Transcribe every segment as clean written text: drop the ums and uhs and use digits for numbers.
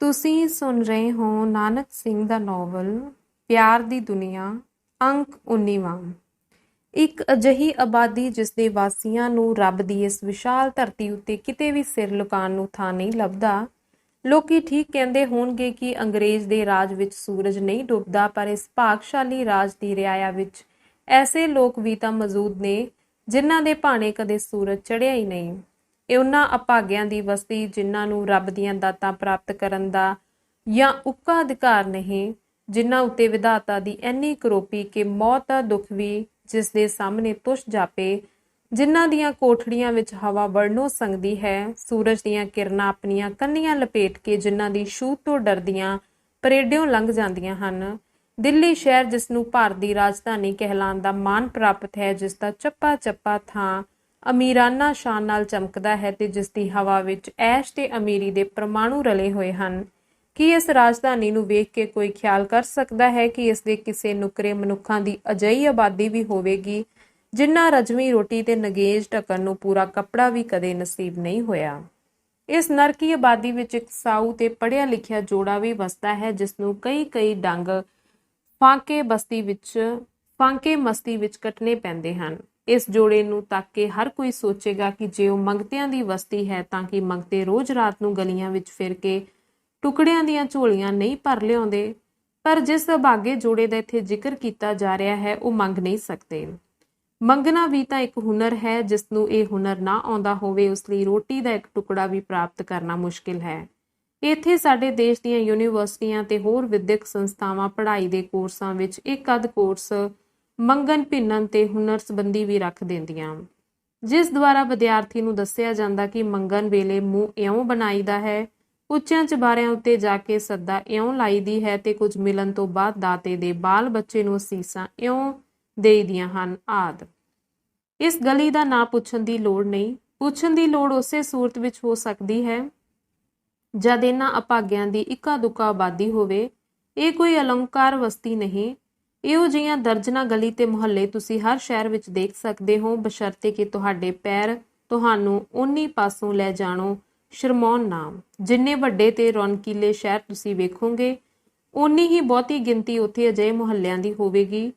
ਤੁਸੀਂ ਸੁਣ ਰਹੇ ਹੋ ਨਾਨਕ ਸਿੰਘ ਦਾ ਨੋਵਲ ਪਿਆਰ ਦੀ ਦੁਨੀਆ ਅੰਕ 19ਵਾਂ। ਇੱਕ ਅਜਿਹੀ ਆਬਾਦੀ ਜਿਸ ਦੇ ਵਾਸੀਆਂ ਨੂੰ ਰੱਬ ਦੀ ਇਸ ਵਿਸ਼ਾਲ ਧਰਤੀ ਉੱਤੇ ਕਿਤੇ ਵੀ ਸਿਰ ਲੁਕਾਉਣ ਨੂੰ ਥਾਂ ਨਹੀਂ ਲੱਭਦਾ। ਲੋਕੀ ਠੀਕ ਕਹਿੰਦੇ ਹੋਣਗੇ ਕਿ ਅੰਗਰੇਜ਼ ਦੇ ਰਾਜ ਵਿੱਚ ਸੂਰਜ ਨਹੀਂ ਡੁੱਬਦਾ, ਪਰ ਇਸ ਭਾਗਸ਼ਾਲੀ ਰਾਜ ਦੀ ਰਿਆਇਆ ਵਿੱਚ ਐਸੇ ਲੋਕ ਵੀ ਤਾਂ ਮੌਜੂਦ ਨੇ ਜਿਨ੍ਹਾਂ ਦੇ ਭਾਣੇ ਕਦੇ ਸੂਰਜ ਚੜ੍ਹਿਆ ਹੀ ਨਹੀਂ। ਇਹ ਉਹਨਾਂ ਅਭਾਗਿਆਂ ਦੀ ਬਸਤੀ ਜਿਨ੍ਹਾਂ ਨੂੰ ਰੱਬ ਦੀਆਂ ਦਾਤਾਂ ਪ੍ਰਾਪਤ ਕਰਨ ਦਾ ਜਾਂ ਉੱਕਾ ਅਧਿਕਾਰ ਨਹੀਂ, ਜਿਨ੍ਹਾਂ ਉੱਤੇ ਵਿਧਾਤਾ ਦੀ ਇੰਨੀ ਕਰੋਪੀ ਕਿ ਮੌਤ ਦਾ ਦੁੱਖ ਵੀ ਜਿਸ ਦੇ ਸਾਹਮਣੇ ਤੁਛ ਜਾਪੇ, ਜਿਨ੍ਹਾਂ ਦੀਆਂ ਕੋਠੜੀਆਂ ਵਿੱਚ ਹਵਾ ਵੜਨੋਂ ਸੰਗਦੀ ਹੈ, ਸੂਰਜ ਦੀਆਂ ਕਿਰਨਾਂ ਆਪਣੀਆਂ ਕੰਨੀਆਂ ਲਪੇਟ ਕੇ ਜਿਨ੍ਹਾਂ ਦੀ ਛੂਤ ਤੋਂ ਡਰਦੀਆਂ ਪਰੇਡਿਓਂ ਲੰਘ ਜਾਂਦੀਆਂ ਹਨ। ਦਿੱਲੀ ਸ਼ਹਿਰ ਜਿਸ ਨੂੰ ਭਾਰਤ ਦੀ ਰਾਜਧਾਨੀ ਕਹਿਲਾਉਣ ਦਾ ਮਾਣ ਪ੍ਰਾਪਤ ਹੈ, ਜਿਸ ਦਾ ਚੱਪਾ ਚੱਪਾ ਥਾਂ ਅਮੀਰਾਨਾ ਸ਼ਾਨ ਨਾਲ ਚਮਕਦਾ ਹੈ ਤੇ ਜਿਸ ਦੀ ਹਵਾ ਵਿੱਚ ਐਸ਼ ਤੇ ਅਮੀਰੀ ਦੇ ਪਰਮਾਣੂ ਰਲੇ ਹੋਏ ਹਨ। ਕੀ ਇਸ ਰਾਜਧਾਨੀ ਨੂੰ ਵੇਖ ਕੇ ਕੋਈ ਖਿਆਲ ਕਰ ਸਕਦਾ ਹੈ ਕਿ ਇਸ ਦੇ ਕਿਸੇ ਨੁਕਰੇ ਮਨੁੱਖਾਂ ਦੀ ਅਜਿਹੀ ਆਬਾਦੀ ਵੀ ਹੋਵੇਗੀ ਜਿਨ੍ਹਾਂ ਰਜਵੀਂ ਰੋਟੀ ਤੇ ਨਗੇਜ ਢੱਕਣ ਨੂੰ ਪੂਰਾ ਕੱਪੜਾ ਵੀ ਕਦੇ ਨਸੀਬ ਨਹੀਂ ਹੋਇਆ। ਇਸ ਨਰਕੀ ਆਬਾਦੀ ਵਿੱਚ ਇੱਕ ਸਾਊ ਤੇ ਪੜ੍ਹਿਆ ਲਿਖਿਆ ਜੋੜਾ ਵੀ ਵਸਦਾ ਹੈ, ਜਿਸ ਨੂੰ ਕਈ ਡੰਗ ਫਾਂਕੇ ਮਸਤੀ ਵਿੱਚ ਕੱਟਣੇ ਪੈਂਦੇ ਹਨ। ਇਸ ਜੋੜੇ ਨੂੰ ਤੱਕ ਕੇ ਹਰ ਕੋਈ ਸੋਚੇਗਾ ਕਿ ਜੇ ਉਹ ਮੰਗਤਿਆਂ ਦੀ ਵਸਤੀ ਹੈ ਤਾਂ ਕਿ ਮੰਗਤੇ ਰੋਜ਼ ਰਾਤ ਨੂੰ ਗਲੀਆਂ ਵਿੱਚ ਫਿਰ ਕੇ ਟੁਕੜਿਆਂ ਦੀਆਂ ਝੋਲੀਆਂ ਨਹੀਂ ਭਰ ਲਿਆਉਂਦੇ। ਪਰ ਜਿਸ ਅਭਾਗੇ ਜੋੜੇ ਦਾ ਇੱਥੇ ਜ਼ਿਕਰ ਕੀਤਾ ਜਾ ਰਿਹਾ ਹੈ, ਉਹ ਮੰਗ ਨਹੀਂ ਸਕਦੇ। ਮੰਗਣਾ ਵੀ ਤਾਂ ਇੱਕ ਹੁਨਰ ਹੈ। ਜਿਸ ਨੂੰ ਇਹ ਹੁਨਰ ਨਾ ਆਉਂਦਾ ਹੋਵੇ, ਉਸ ਲਈ ਰੋਟੀ ਦਾ ਇੱਕ ਟੁਕੜਾ ਵੀ ਪ੍ਰਾਪਤ ਕਰਨਾ ਮੁਸ਼ਕਿਲ ਹੈ। ਇੱਥੇ ਸਾਡੇ ਦੇਸ਼ ਦੀਆਂ ਯੂਨੀਵਰਸਿਟੀਆਂ ਤੇ ਹੋਰ ਵਿਦਿਅਕ ਸੰਸਥਾਵਾਂ ਪੜ੍ਹਾਈ ਦੇ ਕੋਰਸਾਂ ਵਿੱਚ ਇੱਕ ਅੱਧ ਕੋਰਸ ਮੰਗਣ ਭਿੰਨਣ ਤੇ ਹੁਨਰ ਸੰਬੰਧੀ ਵੀ ਰੱਖ ਦਿੰਦੀਆਂ, ਜਿਸ ਦੁਆਰਾ ਵਿਦਿਆਰਥੀ ਨੂੰ ਦੱਸਿਆ ਜਾਂਦਾ ਕਿ ਮੰਗਣ ਵੇਲੇ ਮੂੰਹ ਇਉਂ ਬਣਾਈਦਾ ਹੈ, ਉੱਚਿਆਂ ਚਬਾਰਿਆਂ ਉੱਤੇ ਜਾ ਕੇ ਸੱਦਾ ਇਉਂ ਲਾਈਦੀ ਹੈ ਤੇ ਕੁਝ ਮਿਲਣ ਤੋਂ ਬਾਅਦ ਦਾਤੇ ਦੇ ਬਾਲ ਬੱਚੇ ਨੂੰ ਅਸੀਸਾਂ ਇਉਂ ਦੇਈਦੀਆਂ ਹਨ ਆਦਿ। ਇਸ ਗਲੀ ਦਾ ਨਾਂ ਪੁੱਛਣ ਦੀ ਲੋੜ ਨਹੀਂ। ਪੁੱਛਣ ਦੀ ਲੋੜ ਉਸੇ ਸੂਰਤ ਵਿੱਚ ਹੋ ਸਕਦੀ ਹੈ ਜਦ ਇਹਨਾਂ ਅਭਾਗਿਆਂ ਦੀ ਇੱਕਾ ਦੁੱਕਾ ਆਬਾਦੀ ਹੋਵੇ। ਇਹ ਕੋਈ ਅਲੰਕਾਰ ਵਸਤੀ ਨਹੀਂ। ਇਹੋ ਜਿਹੀਆਂ ਦਰਜਨਾਂ ਗਲੀ ਤੇ ਮੁਹੱਲੇ ਤੁਸੀਂ ਹਰ ਸ਼ਹਿਰ ਵਿੱਚ ਦੇਖ ਸਕਦੇ ਹੋ, ਬਸ਼ਰਤੇ ਕਿ ਤੁਹਾਡੇ ਪੈਰ ਤੁਹਾਨੂੰ ਉਨੀ ਪਾਸੋਂ ਲੈ ਜਾਣੋਂ ਸ਼ਰਮਾਉਣ ਨਾ। ਜਿੰਨੇ ਵੱਡੇ ਤੇ ਰੌਣਕੀਲੇ ਸ਼ਹਿਰ ਤੁਸੀਂ ਵੇਖੋਗੇ, ਓਨੀ ਹੀ ਬਹੁਤੀ ਗਿਣਤੀ ਉੱਥੇ ਅਜਿਹੇ ਮੁਹੱਲਿਆਂ ਦੀ ਹੋਵੇਗੀ।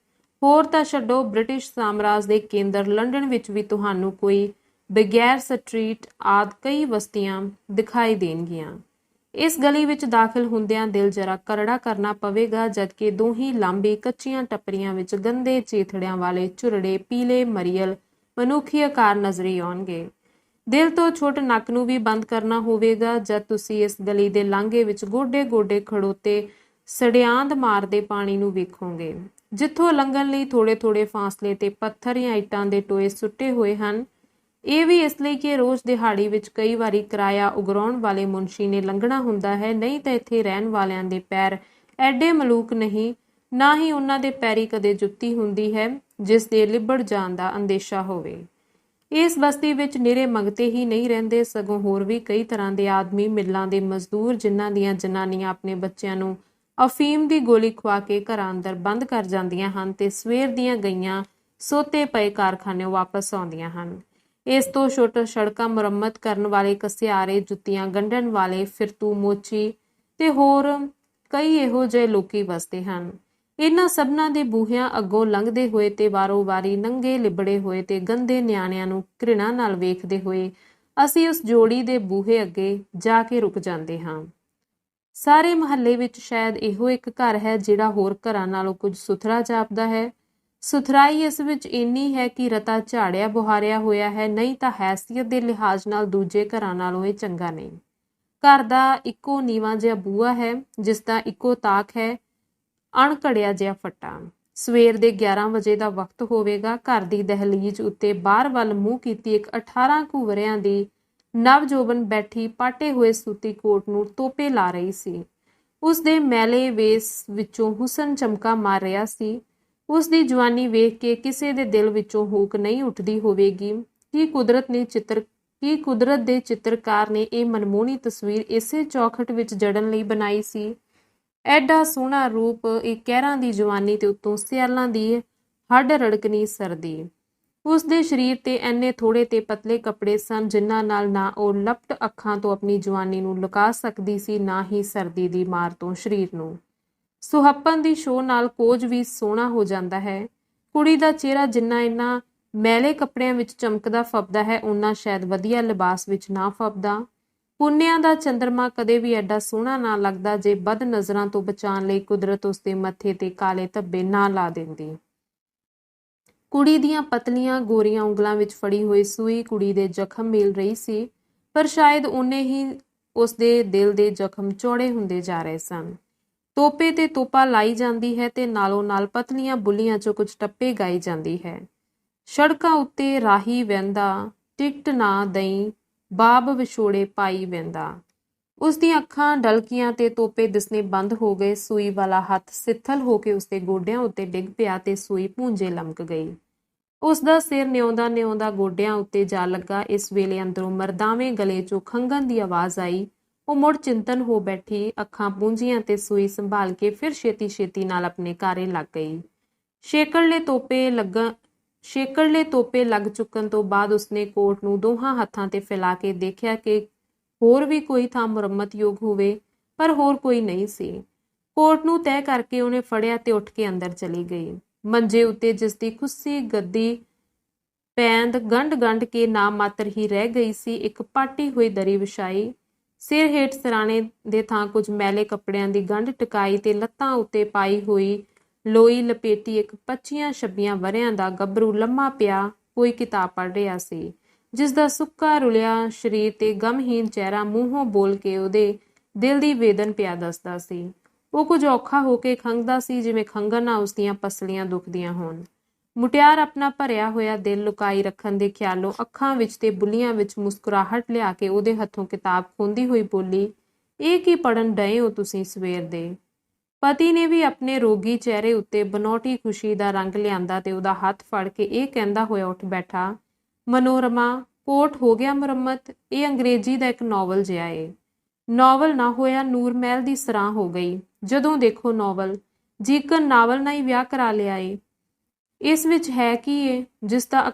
ਹੋਰ ਤਾਂ ਛੱਡੋ, ਬ੍ਰਿਟਿਸ਼ ਸਾਮਰਾਜ ਦੇ ਕੇਂਦਰ ਲੰਡਨ ਵਿੱਚ ਵੀ ਤੁਹਾਨੂੰ ਕੋਈ ਬਗੈਰ ਸਟਰੀਟ ਆਦਿ ਕਈ ਬਸਤੀਆਂ ਦਿਖਾਈ ਦੇਣਗੀਆਂ। ਇਸ ਗਲੀ ਵਿੱਚ ਦਾਖਲ ਹੁੰਦਿਆਂ ਦਿਲ ਜਰਾ ਕਰੜਾ ਕਰਨਾ ਪਵੇਗਾ, ਜਦਕਿ ਦੋਹੀ ਲਾਂਬੀ ਕੱਚੀਆਂ ਟੱਪਰੀਆਂ ਵਿੱਚ ਗੰਦੇ ਚੀਥੜਿਆਂ ਵਾਲੇ ਝੁਰੜੇ ਪੀਲੇ ਮਰੀਅਲ ਮਨੁੱਖੀ ਆਕਾਰ ਨਜ਼ਰੀ ਆਉਣਗੇ। ਦਿਲ ਤੋਂ ਛੁੱਟ ਨੱਕ ਨੂੰ ਵੀ ਬੰਦ ਕਰਨਾ ਹੋਵੇਗਾ ਜਦ ਤੁਸੀਂ ਇਸ ਗਲੀ ਦੇ ਲਾਂਘੇ ਵਿੱਚ ਗੋਡੇ ਗੋਡੇ ਖੜੋਤੇ ਸੜਿਆਂਦ ਮਾਰਦੇ ਪਾਣੀ ਨੂੰ ਵੇਖੋਗੇ, ਜਿੱਥੋਂ ਲੰਘਣ ਲਈ ਥੋੜੇ ਫਾਸਲੇ ਤੇ ਪੱਥਰ ਜਾਂ ਇੱਟਾਂ ਦੇ ਟੋਏ ਸੁੱਟੇ ਹੋਏ ਹਨ। ਇਹ ਵੀ ਇਸ ਲਈ ਕਿ ਰੋਜ਼ ਦਿਹਾੜੀ ਵਿੱਚ ਕਈ ਵਾਰੀ ਕਿਰਾਇਆ ਉਗਰਾਉਣ ਵਾਲੇ ਮੁਨਸ਼ੀ ਨੇ ਲੰਘਣਾ ਹੁੰਦਾ ਹੈ, ਨਹੀਂ ਤਾਂ ਇੱਥੇ ਰਹਿਣ ਵਾਲਿਆਂ ਦੇ ਪੈਰ ਐਡੇ ਮਲੂਕ ਨਹੀਂ, ਨਾ ਹੀ ਉਹਨਾਂ ਦੇ ਪੈਰੀ ਕਦੇ ਜੁੱਤੀ ਹੁੰਦੀ ਹੈ ਜਿਸ ਦੇ ਲਿਬੜ ਜਾਣ ਦਾ ਅੰਦੇਸ਼ਾ ਹੋਵੇ। ਇਸ ਬਸਤੀ ਵਿੱਚ ਨਿਰੇ ਮੰਗਤੇ ਹੀ ਨਹੀਂ ਰਹਿੰਦੇ, ਸਗੋਂ ਹੋਰ ਵੀ ਕਈ ਤਰ੍ਹਾਂ ਦੇ ਆਦਮੀ, ਮਿੱਲਾਂ ਦੇ ਮਜ਼ਦੂਰ, ਜਿਨ੍ਹਾਂ ਦੀਆਂ ਜਨਾਨੀਆਂ ਆਪਣੇ ਬੱਚਿਆਂ ਨੂੰ ਅਫੀਮ ਦੀ ਗੋਲੀ ਖਵਾ ਕੇ ਘਰਾਂ ਅੰਦਰ ਬੰਦ ਕਰ ਜਾਂਦੀਆਂ ਹਨ ਤੇ ਸਵੇਰ ਦੀਆਂ ਗਈਆਂ ਸੋਤੇ ਪਏ ਕਾਰਖਾਨਿਓਂ ਵਾਪਸ ਆਉਂਦੀਆਂ ਹਨ। ਇਸ ਤੋਂ ਛੁੱਟ ਸੜਕਾਂ ਮੁਰੰਮਤ ਕਰਨ ਵਾਲੇ ਕਸਿਆਰੇ, ਜੁੱਤੀਆਂ ਗੰਢਣ ਵਾਲੇ, ਫਿਰਤੂ ਮੋਚੀ ਤੇ ਹੋਰ ਕਈ ਇਹੋ ਜਿਹੇ ਲੋਕੀ ਵਸਦੇ ਹਨ। ਇਹਨਾਂ ਸਭਨਾਂ ਦੇ ਬੂਹਿਆਂ ਅੱਗੋਂ ਲੰਘਦੇ ਹੋਏ ਤੇ ਵਾਰੋ ਵਾਰੀ ਨੰਗੇ ਲਿਬੜੇ ਹੋਏ ਤੇ ਗੰਦੇ ਨਿਆਣਿਆਂ ਨੂੰ ਘ੍ਰਿਣਾ ਨਾਲ ਵੇਖਦੇ ਹੋਏ ਅਸੀਂ ਉਸ ਜੋੜੀ ਦੇ ਬੂਹੇ ਅੱਗੇ ਜਾ ਕੇ ਰੁਕ ਜਾਂਦੇ ਹਾਂ। ਸਾਰੇ ਮੁਹੱਲੇ ਵਿੱਚ ਸ਼ਾਇਦ ਇਹੋ ਇੱਕ ਘਰ ਹੈ ਜਿਹੜਾ ਹੋਰ ਘਰਾਂ ਨਾਲੋਂ ਕੁਝ ਸੁਥਰਾ ਜਾਪਦਾ ਹੈ। ਸੁਥਰਾਈ ਇਸ ਵਿੱਚ ਇੰਨੀ ਹੈ ਕਿ ਰਤਾ ਝਾੜਿਆ ਬੁਹਾਰਿਆ ਹੋਇਆ ਹੈ, ਨਹੀਂ ਤਾਂ ਹੈਸੀਅਤ ਦੇ ਲਿਹਾਜ਼ ਨਾਲ ਦੂਜੇ ਘਰਾਂ ਨਾਲੋਂ ਇਹ ਚੰਗਾ ਨਹੀਂ। ਘਰ ਦਾ ਇੱਕੋ ਨੀਵਾਂ ਜਿਹਾ ਬੂਹਾ ਹੈ, ਜਿਸ ਦਾ ਇੱਕੋ ਤਾਕ ਹੈ, ਅਣਘੜਿਆ ਜਿਹਾ ਫੱਟਾ। ਸਵੇਰ ਦੇ 11 ਵਜੇ ਦਾ ਵਕਤ ਹੋਵੇਗਾ। ਘਰ ਦੀ ਦਹਿਲੀਜ਼ ਉੱਤੇ ਬਾਹਰ ਵੱਲ ਮੂੰਹ ਕੀਤੀ ਇੱਕ 18 ਕੁ ਵਰ੍ਹਿਆਂ ਦੀ ਨਵਜੋਬਨ ਬੈਠੀ ਪਾਟੇ ਹੋਏ ਸੂਤੀ ਕੋਟ ਨੂੰ ਤੋਪੇ ਲਾ ਰਹੀ ਸੀ। ਉਸ ਦੇ ਮੈਲੇ ਵੇਸ ਵਿੱਚੋਂ ਹੁਸਨ ਚਮਕਾ ਮਾਰ ਰਿਹਾ ਸੀ। ਉਸ ਦੀ ਜਵਾਨੀ ਵੇਖ ਕੇ ਕਿਸੇ ਦੇ ਦਿਲ ਵਿੱਚੋਂ ਹੂਕ ਨਹੀਂ ਉੱਠਦੀ ਹੋਵੇਗੀ ਕਿ ਕੁਦਰਤ ਦੇ ਚਿੱਤਰਕਾਰ ਨੇ ਇਹ ਮਨਮੋਹਣੀ ਤਸਵੀਰ ਇਸੇ ਚੌਖਟ ਵਿੱਚ ਜੜਨ ਲਈ ਬਣਾਈ ਸੀ। ਐਡਾ ਸੋਹਣਾ ਰੂਪ, ਇਹ ਕਹਿਰਾਂ ਦੀ ਜਵਾਨੀ ਤੇ ਉੱਤੋਂ ਸਿਆਲਾਂ ਦੀ ਹੱਡ ਰੜਕਣੀ ਸਰਦੀ। ਉਸ ਦੇ ਸਰੀਰ ਤੇ ਇੰਨੇ ਥੋੜੇ ਤੇ ਪਤਲੇ ਕੱਪੜੇ ਸਨ ਜਿਨ੍ਹਾਂ ਨਾਲ ਨਾ ਉਹ ਲਪਟ ਅੱਖਾਂ ਤੋਂ ਆਪਣੀ ਜਵਾਨੀ ਨੂੰ ਲੁਕਾ ਸਕਦੀ ਸੀ, ਨਾ ਹੀ ਸਰਦੀ ਦੀ ਮਾਰ ਤੋਂ ਸਰੀਰ ਨੂੰ। ਸੁਹੱਪਣ ਦੀ ਛੋਹ ਨਾਲ ਕੋਝ ਵੀ ਸੋਹਣਾ ਹੋ ਜਾਂਦਾ ਹੈ। ਕੁੜੀ ਦਾ ਚਿਹਰਾ ਜਿੰਨਾ ਇਹਨਾਂ ਮੈਲੇ ਕੱਪੜਿਆਂ ਵਿੱਚ ਚਮਕਦਾ ਫੱਬਦਾ ਹੈ, ਓਨਾ ਸ਼ਾਇਦ ਵਧੀਆ ਲਿਬਾਸ ਵਿੱਚ ਨਾ ਫੱਬਦਾ। ਪੁੰਨਿਆਂ ਦਾ ਚੰਦਰਮਾ ਕਦੇ ਵੀ ਐਡਾ ਸੋਹਣਾ ਨਾ ਲੱਗਦਾ ਜੇ ਬਦ ਨਜ਼ਰਾਂ ਤੋਂ ਬਚਾਉਣ ਲਈ ਕੁਦਰਤ ਉਸਦੇ ਮੱਥੇ ਤੇ ਕਾਲੇ ਧੱਬੇ ਨਾ ਲਾ ਦਿੰਦੀ। ਕੁੜੀ ਦੀਆਂ ਪਤਲੀਆਂ ਗੋਰੀਆਂ ਉਂਗਲਾਂ ਵਿੱਚ ਫੜੀ ਹੋਈ ਸੂਈ ਕੁੜੀ ਦੇ ਜ਼ਖਮ ਮੇਲ ਰਹੀ ਸੀ, ਪਰ ਸ਼ਾਇਦ ਓਨੇ ਹੀ ਉਸਦੇ ਦਿਲ ਦੇ ਜ਼ਖਮ ਚੌੜੇ ਹੁੰਦੇ ਜਾ ਰਹੇ ਸਨ। ਤੋਪੇ ਤੇ ਤੋਪਾ ਲਾਈ ਜਾਂਦੀ ਹੈ ਤੇ ਨਾਲੋਂ ਨਾਲ ਪਤਲੀਆਂ ਬੁੱਲੀਆਂ 'ਚੋਂ ਕੁਝ ਟੱਪੇ ਗਾਈ ਜਾਂਦੀ ਹੈ। ਸੜਕਾਂ ਉੱਤੇ ਰਾਹੀ ਵਹਿੰਦਾ, ਟਿਕਟ ਨਾ ਦਈ, ਬਾਬ ਵਿਛੋੜੇ ਪਾਈ ਵਹਿੰਦਾ। ਉਸਦੀਆਂ ਅੱਖਾਂ ਡਲਕੀਆਂ ਤੇ ਤੋਪੇ ਦਿਸਣੇ ਬੰਦ ਹੋ ਗਏ। ਸੂਈ ਵਾਲਾ ਹੱਥ ਸਿੱਥਲ ਹੋ ਕੇ ਉਸਦੇ ਗੋਡਿਆਂ ਉੱਤੇ ਡਿੱਗ ਪਿਆ ਤੇ ਸੂਈ ਭੂੰਜੇ ਲਮਕ ਗਈ। ਉਸਦਾ ਸਿਰ ਨਿਉਂਦਾ ਨਿਉਂਦਾ ਗੋਡਿਆਂ ਉੱਤੇ ਜਾ ਲੱਗਾ। ਇਸ ਵੇਲੇ ਅੰਦਰੋਂ ਮਰਦਾਵੇਂ ਗਲੇ 'ਚੋਂ ਖੰਘਣ ਦੀ ਆਵਾਜ਼ ਆਈ। ਉਹ ਮੁੜ ਚਿੰਤਨ ਹੋ ਬੈਠੀ, ਅੱਖਾਂ ਪੂੰਝੀਆਂ ਤੇ ਸੂਈ ਸੰਭਾਲ ਕੇ ਫਿਰ ਛੇਤੀ ਛੇਤੀ ਨਾਲ ਆਪਣੇ ਕਾਰੇ ਲੱਗ ਗਈ। ਛੇਕੜਲੇ ਤੋਪੇ ਲੱਗ ਚੁੱਕਣ ਤੋਂ ਬਾਅਦ ਉਸਨੇ ਕੋਟ ਨੂੰ ਦੋਹਾਂ ਹੱਥਾਂ ਤੇ ਫੈਲਾ ਕੇ ਦੇਖਿਆ ਕਿ ਹੋਰ ਵੀ ਕੋਈ ਥਾਂ ਮੁਰੰਮਤ ਯੋਗ ਹੋਵੇ, ਪਰ ਹੋਰ ਕੋਈ ਨਹੀਂ ਸੀ। ਕੋਟ ਨੂੰ ਤੈਅ ਕਰਕੇ ਉਹਨੇ ਫੜਿਆ ਤੇ ਉੱਠ ਕੇ ਅੰਦਰ ਚਲੀ ਗਈ। ਮੰਜੇ ਉੱਤੇ ਜਿਸ ਦੀ ਖੁੱਸੀ ਗੱਦੀ ਪੈਂਦ ਗੰਢ ਕੇ ਨਾ ਮਾਤਰ ਹੀ ਰਹਿ ਗਈ ਸੀ, ਇੱਕ ਪਾਟੀ ਹੋਈ ਦਰੀ ਵਿਛਾਈ, ਸਿਰ ਹੇਠ ਸਿਰਾਣੇ ਦੇ ਥਾਂ ਕੁਝ ਮੈਲੇ ਕੱਪੜਿਆਂ ਦੀ ਗੰਢ ਟਿਕਾਈ ਤੇ ਲੱਤਾਂ ਉੱਤੇ ਪਾਈ ਹੋਈ ਲੋਈ ਲਪੇਟੀ ਇੱਕ 25-26 ਵਰ੍ਹਿਆਂ ਦਾ ਗੱਭਰੂ ਲੰਮਾ ਪਿਆ ਕੋਈ ਕਿਤਾਬ ਪੜ੍ਹ ਰਿਹਾ ਸੀ, ਜਿਸ ਦਾ ਸੁੱਕਾ ਰੁਲਿਆ ਸਰੀਰ ਤੇ ਗਮਹੀਨ ਚਿਹਰਾ ਮੂੰਹੋਂ ਬੋਲ ਕੇ ਉਹਦੇ ਦਿਲ ਦੀ ਵੇਦਨ ਪਿਆ ਦੱਸਦਾ ਸੀ। ਉਹ ਕੁਝ ਔਖਾ ਹੋ ਕੇ ਖੰਘਦਾ ਸੀ, ਜਿਵੇਂ ਖੰਘਣ ਨਾਲ ਉਸਦੀਆਂ ਪਸਲੀਆਂ ਦੁਖਦੀਆਂ ਹੋਣ। ਮੁਟਿਆਰ ਆਪਣਾ ਭਰਿਆ ਹੋਇਆ ਦਿਲ ਲੁਕਾਈ ਰੱਖਣ ਦੇ ਖਿਆਲੋਂ ਅੱਖਾਂ ਵਿੱਚ ਤੇ ਬੁੱਲੀਆਂ ਵਿੱਚ ਮੁਸਕਰਾਹਟ ਲਿਆ ਕੇ ਉਹਦੇ ਹੱਥੋਂ ਕਿਤਾਬ ਖੋਹਦੀ ਹੋਈ ਬੋਲੀ, ਇਹ ਕੀ ਪੜਨ ਡਏ ਹੋ ਤੁਸੀਂ ਸਵੇਰ ਦੇ? ਪਤੀ ਨੇ ਵੀ ਆਪਣੇ ਰੋਗੀ ਚਿਹਰੇ ਉੱਤੇ ਬਨੌਟੀ ਖੁਸ਼ੀ ਦਾ ਰੰਗ ਲਿਆਂਦਾ ਤੇ ਉਹਦਾ ਹੱਥ ਫੜ ਕੇ ਇਹ ਕਹਿੰਦਾ ਹੋਇਆ ਉੱਠ ਬੈਠਾ, ਮਨੋਰਮਾ, ਕੋਟ ਹੋ ਗਿਆ ਮੁਰੰਮਤ? ਇਹ ਅੰਗਰੇਜ਼ੀ ਦਾ ਇੱਕ ਨਾਵਲ ਜਿਹਾ ਏ। ਨਾਵਲ ਨਾ ਹੋਇਆ ਨੂਰ ਮਹਿਲ ਦੀ ਸਰਾਂ ਹੋ ਗਈ। ਜਦੋਂ ਦੇਖੋ ਨਾਵਲ, ਜੀਕਨ ਨਾਵਲ ਨਾਲ ਹੀ ਵਿਆਹ ਕਰਾ ਲਿਆ ਏ। ਇਸ ਵਿੱਚ ਹੈ ਕੀ ਏ ਜਿਸ ਦਾ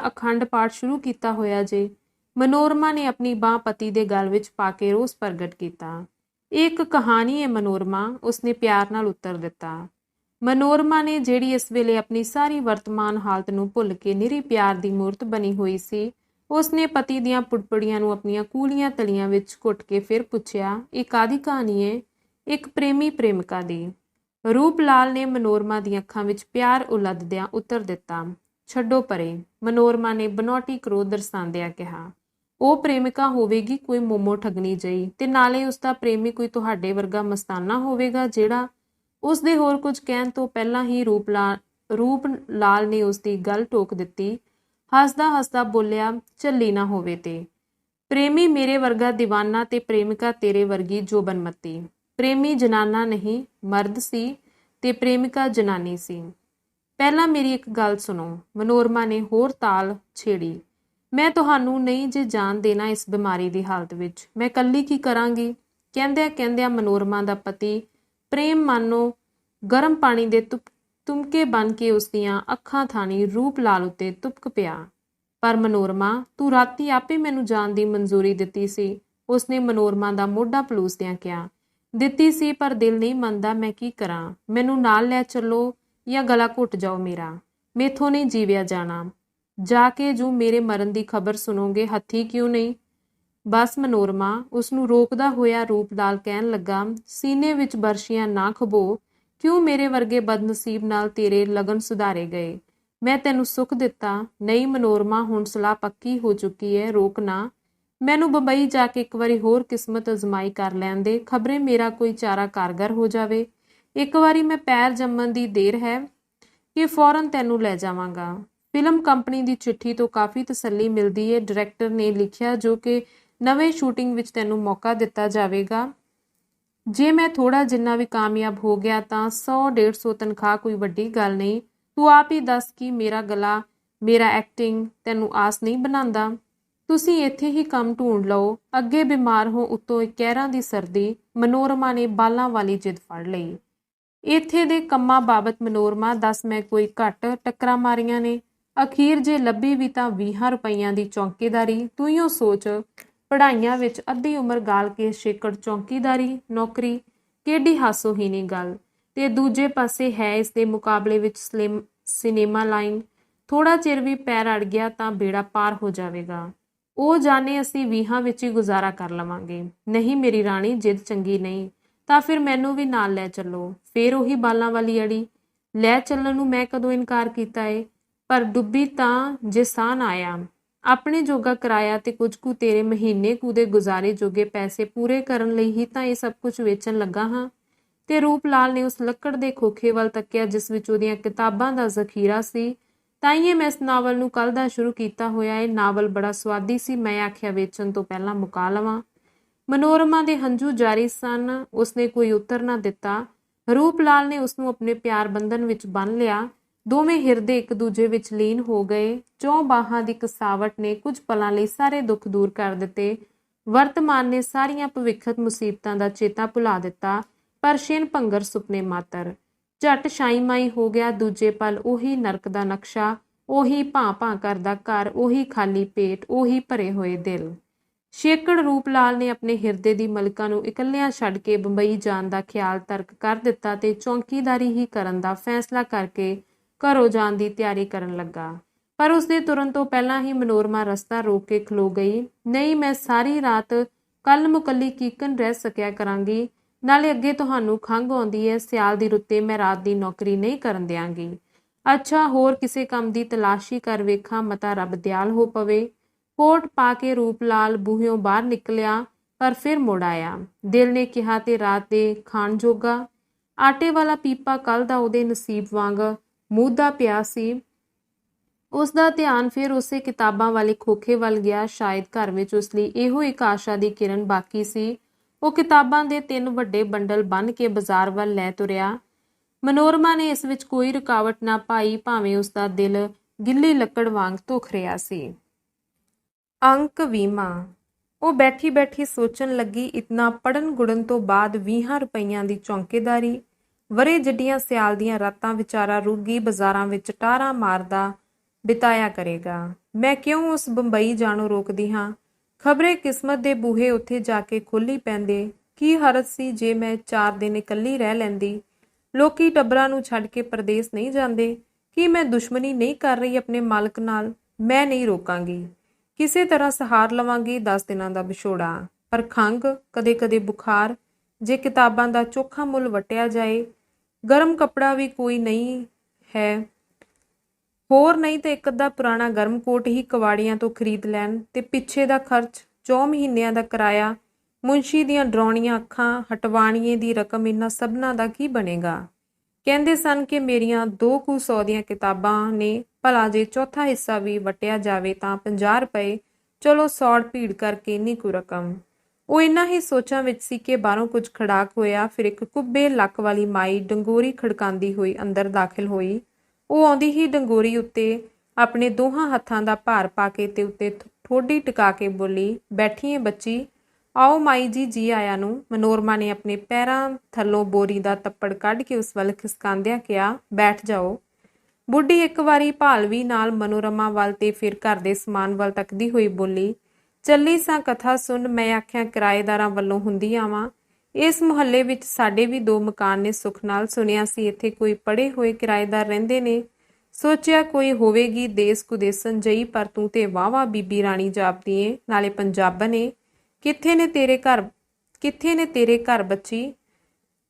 ਅਖੰਡ ਪਾਠ ਸ਼ੁਰੂ ਕੀਤਾ ਹੋਇਆ ਜੇ? ਮਨੋਰਮਾ ਨੇ ਆਪਣੀ ਬਾਂਹ ਪਤੀ ਦੇ ਗਲ ਵਿੱਚ ਪਾ ਕੇ ਰੋਸ ਪ੍ਰਗਟ ਕੀਤਾ। ਇਹ ਇੱਕ ਕਹਾਣੀ ਏ ਮਨੋਰਮਾ, ਉਸਨੇ ਪਿਆਰ ਨਾਲ ਉੱਤਰ ਦਿੱਤਾ। ਮਨੋਰਮਾ ਨੇ, ਜਿਹੜੀ ਇਸ ਵੇਲੇ ਆਪਣੀ ਸਾਰੀ ਵਰਤਮਾਨ ਹਾਲਤ ਨੂੰ ਭੁੱਲ ਕੇ ਨਿਰੀ ਪਿਆਰ ਦੀ ਮੂਰਤ ਬਣੀ ਹੋਈ ਸੀ, ਉਸਨੇ ਪਤੀ ਦੀਆਂ ਪੁੜਪੜੀਆਂ ਨੂੰ ਆਪਣੀਆਂ ਕੂਲੀਆਂ ਤਲੀਆਂ ਵਿੱਚ ਘੁੱਟ ਕੇ ਫਿਰ ਪੁੱਛਿਆ, ਇਹ ਕਾਹਦੀ ਕਹਾਣੀ ਏ? ਇੱਕ ਪ੍ਰੇਮੀ ਪ੍ਰੇਮਿਕਾ ਦੀ। ਰੂਪ ਲਾਲ ਨੇ ਮਨੋਰਮਾ ਦੀਆਂ ਅੱਖਾਂ ਵਿੱਚ ਪਿਆਰ ਉਲੱਦਦਿਆਂ ਉੱਤਰ ਦਿੱਤਾ, ਛੱਡੋ ਪਰੇ। ਮਨੋਰਮਾ ਨੇ ਬਨੌਟੀ ਕਰੋਧ ਦਰਸਾਉਂਦਿਆਂ ਕਿਹਾ, ਉਹ ਪ੍ਰੇਮਿਕਾ ਹੋਵੇਗੀ ਕੋਈ ਮੋਮੋ ਠੱਗਣੀ ਜਈ, ਤੇ ਨਾਲੇ ਉਸਦਾ ਪ੍ਰੇਮੀ ਕੋਈ ਤੁਹਾਡੇ ਵਰਗਾ ਮਸਤਾਨਾ ਹੋਵੇਗਾ ਜਿਹੜਾ। ਉਸਦੇ ਹੋਰ ਕੁਝ ਕਹਿਣ ਤੋਂ ਪਹਿਲਾਂ ਹੀ ਰੂਪ ਲਾਲ ਨੇ ਉਸਦੀ ਗੱਲ ਟੋਕ ਦਿੱਤੀ। ਹੱਸਦਾ ਹੱਸਦਾ ਬੋਲਿਆ, ਝੱਲੀ ਨਾ ਹੋਵੇ ਤੇ। ਪ੍ਰੇਮੀ ਮੇਰੇ ਵਰਗਾ ਦੀਵਾਨਾ ਤੇ ਪ੍ਰੇਮਿਕਾ ਤੇਰੇ ਵਰਗੀ ਜੋਬਨਮਤੀ। ਪ੍ਰੇਮੀ ਜਨਾਨਾ ਨਹੀਂ ਮਰਦ ਸੀ ਤੇ ਪ੍ਰੇਮਿਕਾ ਜਨਾਨੀ ਸੀ। ਪਹਿਲਾਂ ਮੇਰੀ ਇੱਕ ਗੱਲ ਸੁਣੋ, ਮਨੋਰਮਾ ਨੇ ਹੋਰ ਤਾਲ ਛੇੜੀ। ਮੈਂ ਤੁਹਾਨੂੰ ਨਹੀਂ ਜੇ ਜਾਣ ਦੇਣਾ ਇਸ ਬਿਮਾਰੀ ਦੀ ਹਾਲਤ ਵਿੱਚ। ਮੈਂ ਇਕੱਲੀ ਕੀ ਕਰਾਂਗੀ? ਕਹਿੰਦਿਆਂ ਮਨੋਰਮਾ ਦਾ ਪਤੀ ਪ੍ਰੇਮ ਮਾਨੋ ਗਰਮ ਪਾਣੀ ਦੇ ਤੁਮਕੇ ਬਣ ਕੇ ਉਸਦੀਆਂ ਅੱਖਾਂ ਥਾਣੀ ਰੂਪ ਲਾਲ ਉੱਤੇ ਤੁਪਕ ਪਿਆ। ਪਰ ਮਨੋਰਮਾ, ਤੂੰ ਰਾਤੀ ਆਪੇ ਮੈਨੂੰ ਜਾਣ ਦੀ ਮਨਜ਼ੂਰੀ ਦਿੱਤੀ ਸੀ, ਉਸਨੇ ਮਨੋਰਮਾ ਦਾ ਮੋਢਾ ਪਲੂਸਦਿਆਂ ਕਿਹਾ। ਦਿੱਤੀ ਸੀ, ਪਰ ਦਿਲ ਨਹੀਂ ਮੰਨਦਾ। ਮੈਂ ਕੀ ਕਰਾਂ? ਮੈਨੂੰ ਨਾਲ ਲੈ ਚੱਲੋ ਜਾਂ ਗਲਾ ਘੁੱਟ ਜਾਓ ਮੇਰਾ। ਮੈਥੋਂ ਨਹੀਂ ਜੀਵਿਆ ਜਾਣਾ। ਜਾ ਕੇ ਜੋ ਮੇਰੇ ਮਰਨ ਦੀ ਖਬਰ ਸੁਣੋਗੇ, ਹੱਥੀਂ ਕਿਉਂ ਨਹੀਂ? ਬਸ ਮਨੋਰਮਾ, ਉਸਨੂੰ ਰੋਕਦਾ ਹੋਇਆ ਰੂਪ ਲਾਲ ਕਹਿਣ ਲੱਗਾ, ਸੀਨੇ ਵਿੱਚ ਬਰਸ਼ੀਆਂ ਨਾ ਖਬੋ। ਕਿਉਂ ਮੇਰੇ ਵਰਗੇ ਬਦਨਸੀਬ ਨਾਲ ਤੇਰੇ ਲਗਨ ਸੁਧਾਰੇ ਗਏ? ਮੈਂ ਤੈਨੂੰ ਸੁੱਖ ਦਿੱਤਾ। ਨਹੀਂ ਮਨੋਰਮਾ, ਹੁਣ ਸਲਾਹ ਪੱਕੀ ਹੋ ਚੁੱਕੀ ਹੈ, ਰੋਕ ਨਾ। ਮੈਨੂੰ ਬੰਬਈ ਜਾ ਕੇ ਇੱਕ ਵਾਰੀ ਹੋਰ ਕਿਸਮਤ ਅਜ਼ਮਾਈ ਕਰ ਲੈਣ ਦੇ, ਖਬਰੇ ਮੇਰਾ ਕੋਈ ਚਾਰਾ ਕਾਰਗਰ ਹੋ ਜਾਵੇ। ਇੱਕ ਵਾਰੀ ਮੈਂ ਪੈਰ ਜੰਮਣ ਦੀ ਦੇਰ ਹੈ ਕਿ ਫੌਰਨ ਤੈਨੂੰ ਲੈ ਜਾਵਾਂਗਾ। ਫਿਲਮ ਕੰਪਨੀ ਦੀ ਚਿੱਠੀ ਤੋਂ ਕਾਫੀ ਤਸੱਲੀ ਮਿਲਦੀ ਹੈ। ਡਾਇਰੈਕਟਰ ਨੇ ਲਿਖਿਆ ਜੋ ਕਿ ਨਵੇਂ ਸ਼ੂਟਿੰਗ ਵਿੱਚ ਤੈਨੂੰ ਮੌਕਾ ਦਿੱਤਾ ਜਾਵੇਗਾ। ਜੇ ਮੈਂ ਥੋੜਾ ਜਿੰਨਾ ਵੀ ਕਾਮਯਾਬ ਹੋ ਗਿਆ ਤਾਂ 100-150 ਤਨਖਾਹ ਕੋਈ ਵੱਡੀ ਗੱਲ ਨਹੀਂ। ਤੂੰ ਆਪ ਹੀ ਦੱਸ ਕਿ ਮੇਰਾ ਗਲਾ, ਮੇਰਾ ਐਕਟਿੰਗ ਤੈਨੂੰ ਆਸ ਨਹੀਂ ਬਣਾਉਂਦਾ। ਤੁਸੀਂ ਇੱਥੇ ਹੀ ਕੰਮ ਢੂੰਡ ਲਓ। ਅੱਗੇ ਬਿਮਾਰ ਹੋ, ਉੱਤੋਂ ਇੱਕ ਕਹਿਰਾਂ ਦੀ ਸਰਦੀ। ਮਨੋਰਮਾ ਨੇ ਬਾਲਾਂ ਵਾਲੀ ਜਿੱਦ ਫੜ ਲਈ। ਇੱਥੇ ਦੇ ਕੰਮਾਂ ਬਾਬਤ ਮਨੋਰਮਾ ਦੱਸ, ਮੈਂ ਕੋਈ ਘੱਟ ਟੱਕਰਾਂ ਮਾਰੀਆਂ ਨੇ? ਅਖੀਰ ਜੇ ਲੱਭੀ ਵੀ ਤਾਂ 20 ਰੁਪਈਆਂ ਦੀ ਚੌਂਕੀਦਾਰੀ। ਤੂੰ ਹੀ ਸੋਚ, ਪੜ੍ਹਾਈਆਂ ਵਿੱਚ ਅੱਧੀ ਉਮਰ ਗਾਲ ਕੇ ਛੇਕੜ ਚੌਂਕੀਦਾਰੀ ਨੌਕਰੀ, ਕਿਹੜੀ ਹਾਸੋਹੀਣੀ ਗੱਲ। ਤੇ ਦੂਜੇ ਪਾਸੇ ਹੈ ਇਸ ਦੇ ਮੁਕਾਬਲੇ ਵਿੱਚ ਸਿਨੇਮਾ ਲਾਈਨ। ਥੋੜਾ ਚਿਰ ਵੀ ਪੈਰ ਅੜ ਗਿਆ ਤਾਂ ਬੇੜਾ ਪਾਰ ਹੋ ਜਾਵੇਗਾ। ਉਹ ਜਾਣੇ ਅਸੀਂ 20 ਵਿੱਚ ਹੀ ਗੁਜ਼ਾਰਾ ਕਰ ਲਵਾਂਗੇ। ਨਹੀਂ ਮੇਰੀ ਰਾਣੀ, ਜਿੱਦ ਚੰਗੀ ਨਹੀਂ ਤਾਂ ਫਿਰ ਮੈਨੂੰ ਵੀ ਨਾਲ ਲੈ ਚੱਲੋ। ਫੇਰ ਉਹੀ ਬਾਲਾਂ ਵਾਲੀ ਅੜੀ। ਲੈ ਚੱਲਣ ਨੂੰ ਮੈਂ ਕਦੋਂ ਇਨਕਾਰ ਕੀਤਾ ਏ, ਪਰ ਡੁੱਬੀ ਤਾਂ ਜੇ ਸਾਹ ਨਾ ਆਇਆ। ਆਪਣੇ ਜੋਗਾ ਕਿਰਾਇਆ ਤੇ ਕੁਝ ਕੁ ਤੇਰੇ ਮਹੀਨੇ ਕੁ ਦੇ ਗੁਜ਼ਾਰੇ ਜੋਗੇ ਪੈਸੇ ਪੂਰੇ ਕਰਨ ਲਈ ਹੀ ਤਾਂ ਇਹ ਸਭ ਕੁਝ ਵੇਚਣ ਲੱਗਾ ਹਾਂ। ਤੇ ਰੂਪ ਲਾਲ ਨੇ ਉਸ ਲੱਕੜ ਦੇ ਖੋਖੇ ਵੱਲ ਤੱਕਿਆ ਜਿਸ ਵਿੱਚ ਉਹਦੀਆਂ ਕਿਤਾਬਾਂ ਦਾ ਜ਼ਖੀਰਾ ਸੀ। ਤਾਈਏ ਮੈਂ ਇਸ ਨਾਵਲ ਨੂੰ ਕੱਲ ਦਾ ਸ਼ੁਰੂ ਕੀਤਾ ਹੋਇਆ ਏ। ਨਾਵਲ ਬੜਾ ਸਵਾਦੀ ਸੀ। ਮੈਂ ਆਖਿਆ ਵੇਚਣ ਤੋਂ ਪਹਿਲਾਂ ਮੁਕਾ ਲਵਾਂ। ਮਨੋਰਮਾ ਦੇ ਹੰਝੂ ਜਾਰੀ ਸਨ। ਉਸਨੇ ਕੋਈ ਉੱਤਰ ਨਾ ਦਿੱਤਾ। ਰੂਪ ਲਾਲ ਨੇ ਉਸਨੂੰ ਆਪਣੇ ਪਿਆਰ ਬੰਧਨ ਵਿੱਚ ਬੰਨ੍ਹ ਲਿਆ। ਦੋਵੇਂ ਹਿਰਦੇ ਇੱਕ ਦੂਜੇ ਵਿੱਚ ਲੀਨ ਹੋ ਗਏ। ਚੌਂ ਬਾਹਾਂ ਦੀ ਕਸਾਵਟ ਨੇ ਕੁਝ ਪਲਾਂ ਲਈ ਸਾਰੇ ਦੁੱਖ ਦੂਰ ਕਰ ਦਿੱਤੇ। ਵਰਤਮਾਨ ਨੇ ਸਾਰੀਆਂ ਭਵਿੱਖਤ ਮੁਸੀਬਤਾਂ ਦਾ ਚੇਤਾ ਭੁਲਾ ਦਿੱਤਾ, ਪਰ ਛਿਨ ਭੰਗਰ ਸੁਪਨੇ ਮਾਤਰ। ਝੱਟ ਛਾਈ ਮਾਈ ਹੋ ਗਿਆ। ਦੂਜੇ ਪਲ ਉਹੀ ਨਰਕ ਦਾ ਨਕਸ਼ਾ, ਉਹੀ ਭਾਂ-ਭਾਂ ਕਰਦਾ ਘਰ, ਉਹੀ ਖਾਲੀ ਪੇਟ, ਉਹੀ ਭਰੇ ਹੋਏ ਦਿਲ। ਛੇਕੜ ਰੂਪ ਲਾਲ ਨੇ ਆਪਣੇ ਹਿਰਦੇ ਦੀ ਮਲਕਾ ਨੂੰ ਇਕੱਲਿਆਂ ਛੱਡ ਕੇ ਬੰਬਈ ਜਾਣ ਦਾ ਖਿਆਲ ਤਰਕ ਕਰ ਦਿੱਤਾ ਤੇ ਚੌਂਕੀਦਾਰੀ ਹੀ ਕਰਨ ਦਾ ਫੈਸਲਾ ਕਰਕੇ ਘਰੋਂ ਜਾਣ ਦੀ ਤਿਆਰੀ ਕਰਨ ਲੱਗਾ। ਪਰ ਉਸਦੇ ਤੁਰਨ ਤੋਂ ਪਹਿਲਾਂ ਹੀ ਮਨੋਰਮਾ ਰਸਤਾ ਰੋਕ ਕੇ ਖਲੋ ਗਈ। ਨਹੀਂ, ਮੈਂ ਸਾਰੀ ਰਾਤ ਕੱਲ ਮੁਕੱਲੀ ਕੀਕਨ ਰਹਿ ਸਕਿਆ ਕਰਾਂਗੀ। ਨਾਲੇ ਅੱਗੇ ਤੁਹਾਨੂੰ ਖੰਘ ਆਉਂਦੀ ਹੈ। ਸਿਆਲ ਦੀ ਰੁੱਤੇ ਮੈਂ ਰਾਤ ਦੀ ਨੌਕਰੀ ਨਹੀਂ ਕਰਨ ਦਿਆਂਗੀ। ਅੱਛਾ, ਹੋਰ ਕਿਸੇ ਕੰਮ ਦੀ ਤਲਾਸ਼ੀ ਕਰ ਵੇਖਾਂ, ਮਤਾ ਰੱਬ ਦਿਆਲ ਹੋ ਪਵੇ। ਕੋਟ ਪਾ ਕੇ ਰੂਪ ਲਾਲ ਬੂਹਿਓਂ ਬਾਹਰ ਨਿਕਲਿਆ, ਪਰ ਫਿਰ ਮੁੜ ਆਇਆ। ਦਿਲ ਨੇ ਕਿਹਾ ਤੇ ਰਾਤ ਦੇ ਖਾਣ ਜੋਗਾ। ਆਟੇ ਵਾਲਾ ਪੀਪਾ ਕੱਲ ਦਾ ਉਹਦੇ ਨਸੀਬ ਵਾਂਗ ਮੂਧਾ ਪਿਆ ਸੀ। ਉਸ ਦਾ ਧਿਆਨ ਫਿਰ ਉਸੇ ਕਿਤਾਬਾਂ ਵਾਲੇ ਖੋਖੇ ਵੱਲ ਗਿਆ। ਸ਼ਾਇਦ ਘਰ ਵਿੱਚ ਉਸ ਲਈ ਇਹੋ ਇੱਕ ਆਸ਼ਾ ਦੀ ਕਿਰਨ ਬਾਕੀ ਸੀ। ਉਹ ਕਿਤਾਬਾਂ ਦੇ 3 ਵੱਡੇ ਬੰਡਲ ਬੰਨ੍ਹ ਕੇ ਬਾਜ਼ਾਰ ਵੱਲ ਲੈ ਤੁਰਿਆ। ਮਨੋਰਮਾ ਨੇ ਇਸ ਵਿੱਚ ਕੋਈ ਰੁਕਾਵਟ ਨਾ ਪਾਈ, ਭਾਵੇਂ ਉਸ ਦਾ ਦਿਲ ਗਿੱਲੀ ਲੱਕੜ ਵਾਂਗ ਧੁਖ ਰਿਹਾ ਸੀ। ਅੰਕ 20ਵਾਂ। ਉਹ ਬੈਠੀ ਬੈਠੀ ਸੋਚਣ ਲੱਗੀ, ਇਤਨਾ ਪੜਨ ਗੁੜਨ ਤੋਂ ਬਾਅਦ 20 ਰੁਪਈਆਂ ਦੀ ਚੌਂਕੀਦਾਰੀ। ਵਰੇ ਜੱਡੀਆਂ ਸਿਆਲ ਦੀਆਂ ਰਾਤਾਂ ਵਿਚਾਰਾ ਰੁੱਗੀ ਬਾਜ਼ਾਰਾਂ ਵਿੱਚ ਟਾਰਾਂ ਮਾਰਦਾ ਬਿਤਾਇਆ ਕਰੇਗਾ। ਮੈਂ ਕਿਉਂ ਉਸ ਬੰਬਈ ਜਾਣੋਂ ਰੋਕਦੀ ਹਾਂ। ਖਬਰੇ ਕਿਸਮਤ ਦੇ ਬੂਹੇ ਉੱਥੇ ਜਾ ਕੇ ਖੋਲ੍ਹੀ ਪੈਂਦੇ। ਕੀ ਹਰਜ ਸੀ ਜੇ ਮੈਂ 4 ਦਿਨ ਇਕੱਲੀ ਰਹਿ ਲੈਂਦੀ। ਲੋਕੀ ਟੱਬਰਾਂ ਨੂੰ ਛੱਡ ਕੇ ਪਰਦੇਸ ਨਹੀਂ ਜਾਂਦੇ। ਕੀ ਮੈਂ ਦੁਸ਼ਮਣੀ ਨਹੀਂ ਕਰ ਰਹੀ ਆਪਣੇ ਮਾਲਕ ਨਾਲ। ਮੈਂ ਨਹੀਂ ਰੋਕਾਂਗੀ। ਕਿਸੇ ਤਰ੍ਹਾਂ ਸਹਾਰ ਲਵਾਂਗੀ 10 ਦਿਨਾਂ ਦਾ ਵਿਛੋੜਾ। ਪਰ ਖੰਘ, ਕਦੇ ਕਦੇ ਬੁਖਾਰ, ਜੇ ਕਿਤਾਬਾਂ ਦਾ ਚੋਖਾ ਮੁੱਲ ਵਟਿਆ ਜਾਏ। ਗਰਮ ਕੱਪੜਾ ਵੀ ਕੋਈ ਨਹੀਂ ਹੈ। ਹੋਰ ਨਹੀਂ ਤੇ ਇੱਕ ਅੱਧਾ ਪੁਰਾਣਾ ਗਰਮ ਕੋਟ ਹੀ ਕਵਾੜੀਆਂ ਤੋਂ ਖਰੀਦ ਲੈਣ। ਤੇ ਪਿੱਛੇ ਦਾ ਖਰਚ, 4 ਮਹੀਨਿਆਂ ਦਾ ਕਿਰਾਇਆ, ਮੁਨਸ਼ੀ ਦੀਆਂ ਡਰਾਉਣੀਆਂ ਅੱਖਾਂ, ਹਟਵਾਣੀਏ ਦੀ ਰਕਮ, ਇਹਨਾਂ ਸਭਨਾਂ ਦਾ ਕੀ ਬਣੇਗਾ। ਕਹਿੰਦੇ ਸਨ ਕਿ ਮੇਰੀਆਂ 200 ਦੀਆਂ ਕਿਤਾਬਾਂ ਨੇ। ਭਲਾ ਜੇ ਚੌਥਾ ਹਿੱਸਾ ਵੀ ਵਟਿਆ ਜਾਵੇ ਤਾਂ 50 ਰੁਪਏ। ਚਲੋ ਸੌੜ ਭੀੜ ਕਰਕੇ ਇੰਨੀ ਕੁ ਰਕਮ। ਉਹ ਇਨ੍ਹਾਂ ਹੀ ਸੋਚਾਂ ਵਿੱਚ ਸੀ ਕਿ ਬਾਹਰੋਂ ਕੁਝ ਖੜਾਕ ਹੋਇਆ। ਫਿਰ ਇੱਕ ਕੁੱਬੇ ਲੱਕ ਵਾਲੀ ਮਾਈ ਡੰਗੋਰੀ ਖੜਕਾਉਂਦੀ ਹੋਈ ਅੰਦਰ ਦਾਖਲ ਹੋਈ। ਉਹ ਆਉਂਦੀ ਹੀ ਡੰਗੋਰੀ ਉੱਤੇ ਆਪਣੇ ਦੋਹਾਂ ਹੱਥਾਂ ਦਾ ਭਾਰ ਪਾ ਕੇ ਤੇ ਉੱਤੇ ਠੋਡੀ ਟਿਕਾ ਕੇ ਬੋਲੀ, ਬੈਠੀਏ ਬੱਚੀ। ਆਓ ਮਾਈ ਜੀ, ਜੀ ਆਇਆਂ ਨੂੰ। ਮਨੋਰਮਾ ਨੇ ਆਪਣੇ ਪੈਰਾਂ ਥੱਲੋਂ ਬੋਰੀ ਦਾ ਤੱਪੜ ਕੱਢ ਕੇ ਉਸ ਵੱਲ ਖਿਸਕਾਉਂਦਿਆਂ ਕਿਹਾ, ਬੈਠ ਜਾਓ। ਬੁੱਢੀ ਇੱਕ ਵਾਰੀ ਭਾਲਵੀ ਨਾਲ ਮਨੋਰਮਾ ਵੱਲ ਤੇ ਫਿਰ ਘਰ ਦੇ ਸਮਾਨ ਵੱਲ ਤੱਕਦੀ ਹੋਈ ਬੋਲੀ, ਚੱਲੀ ਸਾਂ ਕਥਾ ਸੁਣ। ਮੈਂ ਆਖਿਆ ਕਿਰਾਏਦਾਰਾਂ ਵੱਲੋਂ ਹੁੰਦੀ ਆਵਾਂ। ਇਸ ਮੁਹੱਲੇ ਵਿੱਚ ਸਾਡੇ ਵੀ 2 ਮਕਾਨ ਨੇ ਸੁੱਖ ਨਾਲ। ਸੁਣਿਆ ਸੀ ਇੱਥੇ ਕੋਈ ਪੜ੍ਹੇ ਹੋਏ ਕਿਰਾਏਦਾਰ ਰਹਿੰਦੇ ਨੇ। ਸੋਚਿਆ ਕੋਈ ਹੋਵੇਗੀ ਦੇਸ ਕੁਦੇਸਨ ਜਈ, ਪਰ ਤੂੰ ਤੇ ਵਾਹਵਾ ਬੀਬੀ ਰਾਣੀ ਜਾਪਦੀ ਏ, ਨਾਲੇ ਪੰਜਾਬਣ ਏ। ਕਿੱਥੇ ਨੇ ਤੇਰੇ ਘਰ ਬੱਚੀ।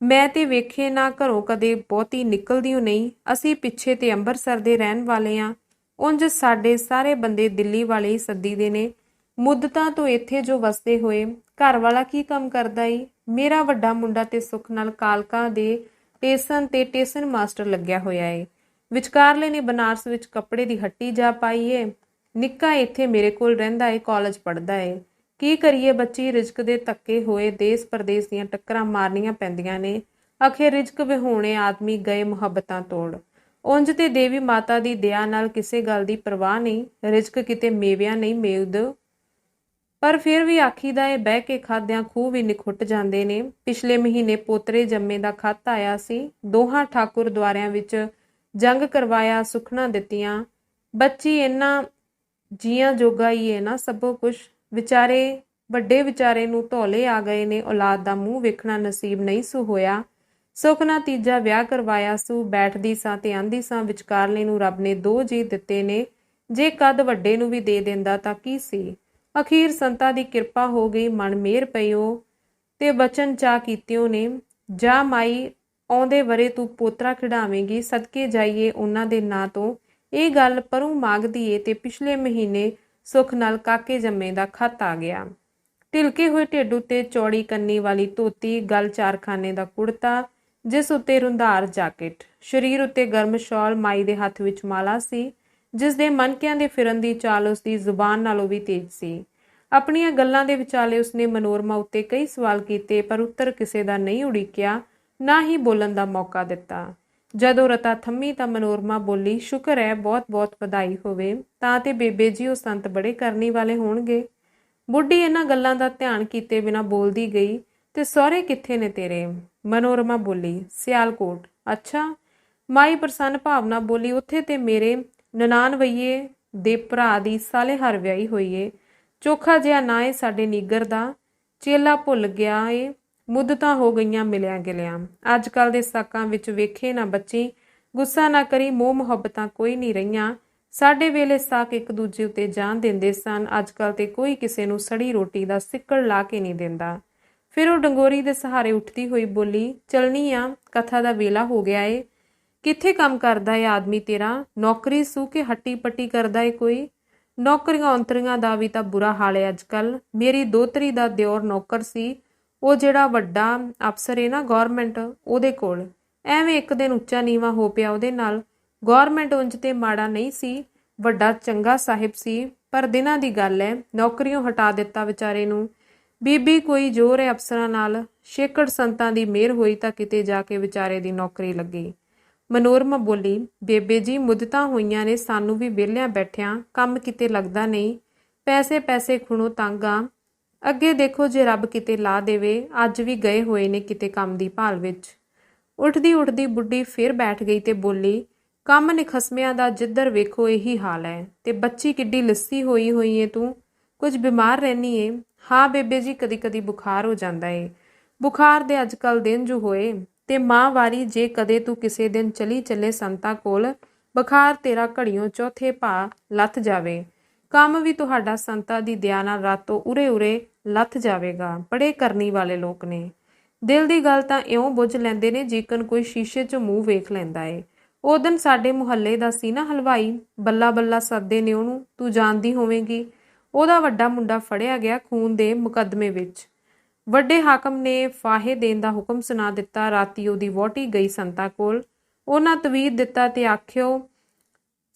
ਮੈਂ ਤੇ ਵੇਖੇ ਨਾ, ਘਰੋਂ ਕਦੇ ਬਹੁਤੀ ਨਿਕਲਦੀ ਨਹੀਂ। ਅਸੀਂ ਪਿੱਛੇ ਤੇ ਅੰਮ੍ਰਿਤਸਰ ਦੇ ਰਹਿਣ ਵਾਲੇ ਆਂ। ਉਂਝ ਸਾਡੇ ਸਾਰੇ ਬੰਦੇ ਦਿੱਲੀ ਵਾਲੇ ਹੀ ਸੱਦੀਦੇ ਨੇ। ਮੁੱਦਤਾਂ ਤੋਂ ਇੱਥੇ ਜੋ ਵਸਦੇ ਹੋਏ। ਘਰ ਵਾਲਾ ਕੀ ਕੰਮ ਕਰਦਾ ਈ। ਮੇਰਾ ਵੱਡਾ ਮੁੰਡਾ ਤੇ ਸੁੱਖ ਨਾਲ ਕਾਲਕਾ ਦੇ ਟੇਸ਼ਨ ਮਾਸਟਰ ਲੱਗਿਆ ਹੋਇਆ ਏ। ਵਿਚਕਾਰਲੇ ਨੇ ਬਨਾਰਸ ਵਿੱਚ ਕੱਪੜੇ ਦੀ ਹੱਟੀ ਜਾ ਪਾਈ ਏ। ਨਿੱਕਾ ਇੱਥੇ ਮੇਰੇ ਕੋਲ ਰਹਿੰਦਾ ਏ, ਕਾਲਜ ਪੜ੍ਹਦਾ ਏ। ਕੀ ਕਰੀਏ ਬੱਚੀ, ਰਿਜ਼ਕ ਦੇ ਧੱਕੇ ਹੋਏ ਦੇਸ ਪਰਦੇਸ ਦੀਆਂ ਟੱਕਰਾਂ ਮਾਰਨੀਆਂ ਪੈਂਦੀਆਂ ਨੇ। ਅਖੇ ਰਿਜ਼ਕ ਵਿਹੂਣੇ ਆਦਮੀ ਗਏ ਮੁਹੱਬਤਾਂ ਤੋੜ। ਉਂਝ ਤੇ ਦੇਵੀ ਮਾਤਾ ਦੀ ਦਇਆ ਨਾਲ ਕਿਸੇ ਗੱਲ ਦੀ ਪਰਵਾਹ ਨਹੀਂ। ਰਿਜ਼ਕ ਕਿਤੇ ਮੇਵਿਆਂ ਨਹੀਂ ਮੇਵਦ। ਪਰ ਫਿਰ ਵੀ ਆਖੀਦਾ ਏ, ਬਹਿ ਕੇ ਖਾਦਿਆਂ ਖੂਹ ਵੀ ਨਿਖੁੱਟ ਜਾਂਦੇ ਨੇ। ਪਿਛਲੇ ਮਹੀਨੇ ਪੋਤਰੇ ਜੰਮੇ ਦਾ ਖੱਤ ਆਇਆ ਸੀ। ਦੋਹਾਂ ਠਾਕੁਰ ਦੁਆਰਿਆਂ ਵਿੱਚ ਜੰਗ ਕਰਵਾਇਆ, ਸੁਖਣਾ ਦਿੱਤੀਆਂ। ਬੱਚੀ ਇਹਨਾਂ ਜੀਆਂ ਜੋਗਾ ਹੀ ਹੈ ਨਾ ਸਭੋ ਕੁਛ। ਵਿਚਾਰੇ ਵੱਡੇ ਵਿਚਾਰੇ ਨੂੰ ਧੌਲੇ ਆ ਗਏ ਨੇ, ਔਲਾਦ ਦਾ ਮੂੰਹ ਵੇਖਣਾ ਨਸੀਬ ਨਹੀਂ ਸੂ ਹੋਇਆ। ਸੁੱਖ ਨਾ ਤੀਜਾ ਵਿਆਹ ਕਰਵਾਇਆ ਸੂ, ਬੈਠਦੀ ਸਾਂ ਤੇ ਆਂਦੀ ਸਾਂ ਵਿਚਕਾਰਲੇ ਨੂੰ ਰੱਬ ਨੇ 2 ਜੀ ਦਿੱਤੇ ਨੇ, ਜੇ ਕਦ ਵੱਡੇ ਨੂੰ ਵੀ ਦੇ ਦਿੰਦਾ ਤਾਂ ਕੀ ਸੀ। ਅਖੀਰ ਸੰਤਾਂ ਦੀ ਕਿਰਪਾ ਹੋ ਗਈ, ਮਨ ਮੇਰ ਪਈਓ ਤੇ ਵਚਨ ਚਾ ਕੀਤਿਓ ਨੇ, ਜਾ ਮਾਈ ਆਉਂਦੇ ਵਰੇ ਤੂੰ ਪੋਤਰਾ ਖਿਡਾਵੇਂਗੀ, ਸਦਕੇ ਜਾਈਏ ਉਹਨਾਂ ਦੇ ਨਾਂ ਤੋਂ। ਇਹ ਗੱਲ ਪਰੋਂ ਮਾਗਦੀ ਏ ਤੇ ਪਿਛਲੇ ਮਹੀਨੇ ਸੁੱਖ ਨਾਲ ਕਾਕੇ ਜੰਮੇ ਦਾ ਖੱਤ ਆ ਗਿਆ। ਢਿਲਕੇ ਹੋਏ ਢਿੱਡ ਉੱਤੇ ਚੌੜੀ ਕੰਨੀ ਵਾਲੀ ਧੋਤੀ, ਗਲ ਚਾਰਖਾਨੇ ਦਾ ਕੁੜਤਾ ਜਿਸ ਉੱਤੇ ਰੁੰਧਾਰ ਜਾਕਟ, ਸਰੀਰ ਉੱਤੇ ਗਰਮ ਸ਼ਾਲ, ਮਾਈ ਦੇ ਹੱਥ ਵਿੱਚ ਮਾਲਾ ਸੀ ਜਿਸ ਦੇ ਮਨਕਿਆਂ ਦੇ ਫਿਰਨ ਦੀ ਚਾਲ ਉਸ ਦੀ ਜ਼ੁਬਾਨ ਨਾਲੋਂ ਵੀ ਤੇਜ਼ ਸੀ। ਆਪਣੀਆਂ ਗੱਲਾਂ ਦੇ ਵਿਚਾਲੇ ਉਸਨੇ ਮਨੋਰਮਾ ਉੱਤੇ ਕਈ ਸਵਾਲ ਕੀਤੇ, ਪਰ ਉੱਤਰ ਕਿਸੇ ਦਾ ਨਹੀਂ ਉਡੀਕਿਆ, ਨਾ ਹੀ ਬੋਲਣ ਦਾ ਮੌਕਾ ਦਿੱਤਾ। ਜਦੋਂ ਰਤਾ ਥੰਮੀ ਤਾਂ ਮਨੋਰਮਾ ਬੋਲੀ, ਸ਼ੁਕਰ ਹੈ, ਬਹੁਤ ਬਹੁਤ ਵਧਾਈ ਹੋਵੇ। ਤਾਂ ਤੇ ਬੇਬੇ ਜੀ ਉਹ ਸੰਤ ਬੜੇ ਕਰਨੀ ਵਾਲੇ ਹੋਣਗੇ। ਬੁੱਢੀ ਇਹਨਾਂ ਗੱਲਾਂ ਦਾ ਧਿਆਨ ਕੀਤੇ ਬਿਨਾਂ ਬੋਲਦੀ ਗਈ, ਤੇ ਸਹੁਰੇ ਕਿੱਥੇ ਨੇ ਤੇਰੇ? ਮਨੋਰਮਾ ਬੋਲੀ, ਸਿਆਲਕੋਟ। ਅੱਛਾ। ਮਾਈ ਪ੍ਰਸੰਨ ਭਾਵਨਾ ਬੋਲੀ, ਉੱਥੇ ਤੇ ਮੇਰੇ ਨਨਾਣਵਈਏ ਦੇ ਭਰਾ ਦੀ ਸਾਲੇਹਾਰ ਵਿਆਹੀ ਹੋਈ ਏ। ਚੋਖਾ ਜਿਹਾ ਨਾਂ ਏ ਸਾਡੇ ਨੀਗਰ ਦਾ, ਚੇਲਾ ਭੁੱਲ ਗਿਆ ਏ, ਮੁੱਦਤਾਂ ਹੋ ਗਈਆਂ ਮਿਲਿਆਂ ਗਿਲਿਆਂ। ਅੱਜ ਕੱਲ ਦੇ ਸਾਕਾਂ ਵਿੱਚ ਵੇਖੇ ਨਾ ਬੱਚੀ, ਗੁੱਸਾ ਨਾ ਕਰੀ, ਮੋਹ ਮੁਹੱਬਤਾਂ ਕੋਈ ਨਹੀਂ ਰਹੀਆਂ। ਸਾਡੇ ਵੇਲੇ ਸਾਕ ਇੱਕ ਦੂਜੇ ਉੱਤੇ ਜਾਨ ਦਿੰਦੇ ਸਨ, ਅੱਜ ਕੱਲ ਤੇ ਕੋਈ ਕਿਸੇ ਨੂੰ ਸੜੀ ਰੋਟੀ ਦਾ ਸਿੱਕੜ ਲਾ ਕੇ ਨਹੀਂ ਦਿੰਦਾ। ਫਿਰ ਉਹ ਡੰਗੋਰੀ ਦੇ ਸਹਾਰੇ ਉੱਠਦੀ ਹੋਈ ਬੋਲੀ, ਚਲਨੀ ਆ, ਕਥਾ ਦਾ ਵੇਲਾ ਹੋ ਗਿਆ ਏ। ਕਿੱਥੇ ਕੰਮ ਕਰਦਾ ਏ ਆਦਮੀ ਤੇਰਾ? ਨੌਕਰੀ ਸੂ ਕੇ ਹੱਟੀ ਪੱਟੀ ਕਰਦਾ ਏ ਕੋਈ? ਨੌਕਰੀਆਂ ਔਂਤਰੀਆਂ ਦਾ ਵੀ ਤਾਂ ਬੁਰਾ ਹਾਲ ਏ ਅੱਜ ਕੱਲ। ਮੇਰੀ ਦੋਤਰੀ ਦਾ ਦਿਓਰ ਨੌਕਰ ਸੀ, ਉਹ ਜਿਹੜਾ ਵੱਡਾ ਅਫਸਰ ਏ ਨਾ ਗੌਰਮੈਂਟ, ਉਹਦੇ ਕੋਲ। ਐਵੇਂ ਇੱਕ ਦਿਨ ਉੱਚਾ ਨੀਵਾਂ ਹੋ ਪਿਆ ਉਹਦੇ ਨਾਲ। ਗੌਰਮੈਂਟ ਉਂਝ ਤੇ ਮਾੜਾ ਨਹੀਂ ਸੀ, ਵੱਡਾ ਚੰਗਾ ਸਾਹਿਬ ਸੀ, ਪਰ ਦਿਨਾਂ ਦੀ ਗੱਲ ਹੈ, ਨੌਕਰੀਓਂ ਹਟਾ ਦਿੱਤਾ ਵਿਚਾਰੇ ਨੂੰ। ਬੀਬੀ ਕੋਈ ਜ਼ੋਰ ਹੈ ਅਫਸਰਾਂ ਨਾਲ, ਛੇਕੜ ਸੰਤਾਂ ਦੀ ਮਿਹਰ ਹੋਈ ਤਾਂ ਕਿਤੇ ਜਾ ਕੇ ਵਿਚਾਰੇ ਦੀ ਨੌਕਰੀ ਲੱਗੀ। ਮਨੋਰਮਾ ਬੋਲੀ, ਬੇਬੇ ਜੀ ਮੁੱਦਤਾਂ ਹੋਈਆਂ ਨੇ ਸਾਨੂੰ ਵੀ ਵਿਹਲਿਆਂ ਬੈਠਿਆਂ, ਕੰਮ ਕਿਤੇ ਲੱਗਦਾ ਨਹੀਂ, ਪੈਸੇ ਪੈਸੇ ਖੁਣੋ ਤੰਗ ਆ। ਅੱਗੇ ਦੇਖੋ ਜੇ ਰੱਬ ਕਿਤੇ ਲਾ ਦੇਵੇ, ਅੱਜ ਵੀ ਗਏ ਹੋਏ ਨੇ ਕਿਤੇ ਕੰਮ ਦੀ ਭਾਲ ਵਿੱਚ। ਉੱਠਦੀ ਉੱਠਦੀ ਬੁੱਢੀ ਫਿਰ ਬੈਠ ਗਈ ਤੇ ਬੋਲੀ, ਕੰਮ ਨਿਖਸਮਿਆਂ ਦਾ ਜਿੱਧਰ ਵੇਖੋ ਇਹੀ ਹਾਲ ਹੈ। ਤੇ ਬੱਚੀ ਕਿੱਡੀ ਲੱਸੀ ਹੋਈ ਹੋਈ ਏ ਤੂੰ, ਕੁਝ ਬਿਮਾਰ ਰਹਿਨੀ ਏ? ਹਾਂ ਬੇਬੇ ਜੀ, ਕਦੀ ਕਦੀ ਬੁਖਾਰ ਹੋ ਜਾਂਦਾ ਏ। ਬੁਖਾਰ ਦੇ ਅੱਜ ਕੱਲ ਦਿਨ ਜੋ ਹੋਏ, ਤੇ ਮਾਂ ਵਾਰੀ ਜੇ ਕਦੇ ਤੂੰ ਕਿਸੇ ਦਿਨ ਚਲੀ ਚੱਲੇ ਸੰਤਾਂ ਕੋਲ, ਬੁਖਾਰ ਤੇਰਾ ਘੜੀਓਂ ਚੌਥੇ ਭਾ ਲੱਥ ਜਾਵੇ। ਕੰਮ ਵੀ ਤੁਹਾਡਾ ਸੰਤਾਂ ਦੀ ਦਇਆ ਨਾਲ ਰਾਤੋਂ ਉਰੇ ਉਰੇ ਲੱਥ ਜਾਵੇਗਾ। ਬੜੇ ਕਰਨੀ ਵਾਲੇ ਲੋਕ ਨੇ। ਦਿਲ ਦੀ ਗੱਲ ਤਾਂ ਇਉਂ ਬੁੱਝ ਲੈਂਦੇ ਨੇ ਜੀਕਨ ਕੋਈ ਸ਼ੀਸ਼ੇ 'ਚ ਮੂੰਹ ਵੇਖ ਲੈਂਦਾ ਏ। ਉਹ ਦਿਨ ਸਾਡੇ ਮੁਹੱਲੇ ਦਾ ਸੀ ਨਾ ਹਲਵਾਈ, ਬੱਲਾ ਬੱਲਾ ਸੱਦੇ ਨੇ ਉਹਨੂੰ, ਤੂੰ ਜਾਣਦੀ ਹੋਵੇਂਗੀ। ਉਹਦਾ ਵੱਡਾ ਮੁੰਡਾ ਫੜਿਆ ਗਿਆ ਖੂਨ ਦੇ ਮੁਕੱਦਮੇ ਵਿੱਚ। ਵੱਡੇ ਹਾਕਮ ਨੇ ਫਾਹੇ ਦੇਣ ਦਾ ਹੁਕਮ ਸੁਣਾ ਦਿੱਤਾ। ਰਾਤੀ ਉਹਦੀ ਵਹੁਟੀ ਗਈ ਸੰਤਾਂ ਕੋਲ, ਉਹਨਾਂ ਤਵੀਤ ਦਿੱਤਾ ਤੇ ਆਖਿਓ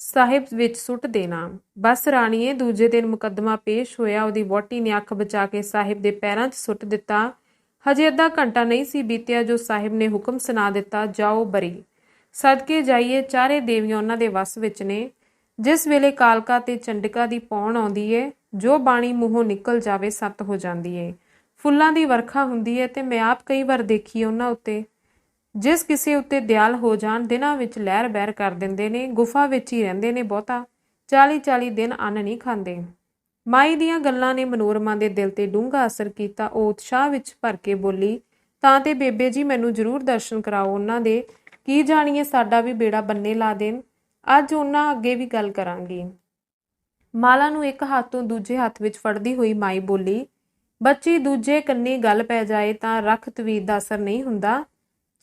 ਸਾਹਿਬ ਵਿੱਚ ਸੁੱਟ ਦੇਣਾ। ਬਸ ਰਾਣੀਏ, ਦੂਜੇ ਦਿਨ ਮੁਕੱਦਮਾ ਪੇਸ਼ ਹੋਇਆ। ਉਹਦੀ ਵਹੁਟੀ ਨੇ ਅੱਖ ਬਚਾ ਕੇ ਸਾਹਿਬ ਦੇ ਪੈਰਾਂ 'ਚ ਸੁੱਟ ਦਿੱਤਾ। ਹਜੇ ਅੱਧਾ ਘੰਟਾ ਨਹੀਂ ਸੀ ਬੀਤਿਆ ਜੋ ਸਾਹਿਬ ਨੇ ਹੁਕਮ ਸੁਣਾ ਦਿੱਤਾ, ਜਾਓ ਬਰੀ। ਸਦਕੇ ਜਾਈਏ, ਚਾਰੇ ਦੇਵੀਆਂ ਉਹਨਾਂ ਦੇ ਵੱਸ ਵਿੱਚ ਨੇ। ਜਿਸ ਵੇਲੇ ਕਾਲਕਾ ਤੇ ਚੰਡਿਕਾ ਦੀ ਪੌਣ ਆਉਂਦੀ ਏ, ਜੋ ਬਾਣੀ ਮੂੰਹੋਂ ਨਿਕਲ ਜਾਵੇ ਸੱਤ ਹੋ ਜਾਂਦੀ ਏ। ਫੁੱਲਾਂ ਦੀ ਵਰਖਾ ਹੁੰਦੀ ਏ ਤੇ ਮੈਂ ਆਪ ਕਈ ਵਾਰ ਦੇਖੀ ਉਹਨਾਂ ਉੱਤੇ। ਜਿਸ ਕਿਸੇ ਉੱਤੇ ਦਿਆਲ ਹੋ ਜਾਣ, ਦਿਨਾਂ ਵਿੱਚ ਲਹਿਰ ਬਹਿਰ ਕਰ ਦਿੰਦੇ ਨੇ। ਗੁਫਾ ਵਿੱਚ ਹੀ ਰਹਿੰਦੇ ਨੇ ਬਹੁਤਾ, 40-40 ਦਿਨ ਅੰਨ ਨਹੀਂ ਖਾਂਦੇ। ਮਾਈ ਦੀਆਂ ਗੱਲਾਂ ਨੇ ਮਨੋਰਮਾ ਦੇ ਦਿਲ ਤੇ ਡੂੰਘਾ ਅਸਰ ਕੀਤਾ। ਉਹ ਉਤਸ਼ਾਹ ਵਿੱਚ ਭਰ ਕੇ ਬੋਲੀ, ਤਾਂ ਤੇ ਬੇਬੇ ਜੀ ਮੈਨੂੰ ਜ਼ਰੂਰ ਦਰਸ਼ਨ ਕਰਾਓ ਉਹਨਾਂ ਦੇ, ਕੀ ਜਾਣੀਏ ਸਾਡਾ ਵੀ ਬੇੜਾ ਬੰਨੇ ਲਾ ਦੇਣ। ਅੱਜ ਉਹਨਾਂ ਅੱਗੇ ਵੀ ਗੱਲ ਕਰਾਂਗੀ। ਮਾਲਾ ਨੂੰ ਇੱਕ ਹੱਥ ਤੋਂ ਦੂਜੇ ਹੱਥ ਵਿੱਚ ਫੜਦੀ ਹੋਈ ਮਾਈ ਬੋਲੀ, ਬੱਚੀ ਦੂਜੇ ਕੰਨੀ ਗੱਲ ਪੈ ਜਾਏ ਤਾਂ ਰੱਖ ਤਵੀਤ ਦਾ ਅਸਰ ਨਹੀਂ ਹੁੰਦਾ।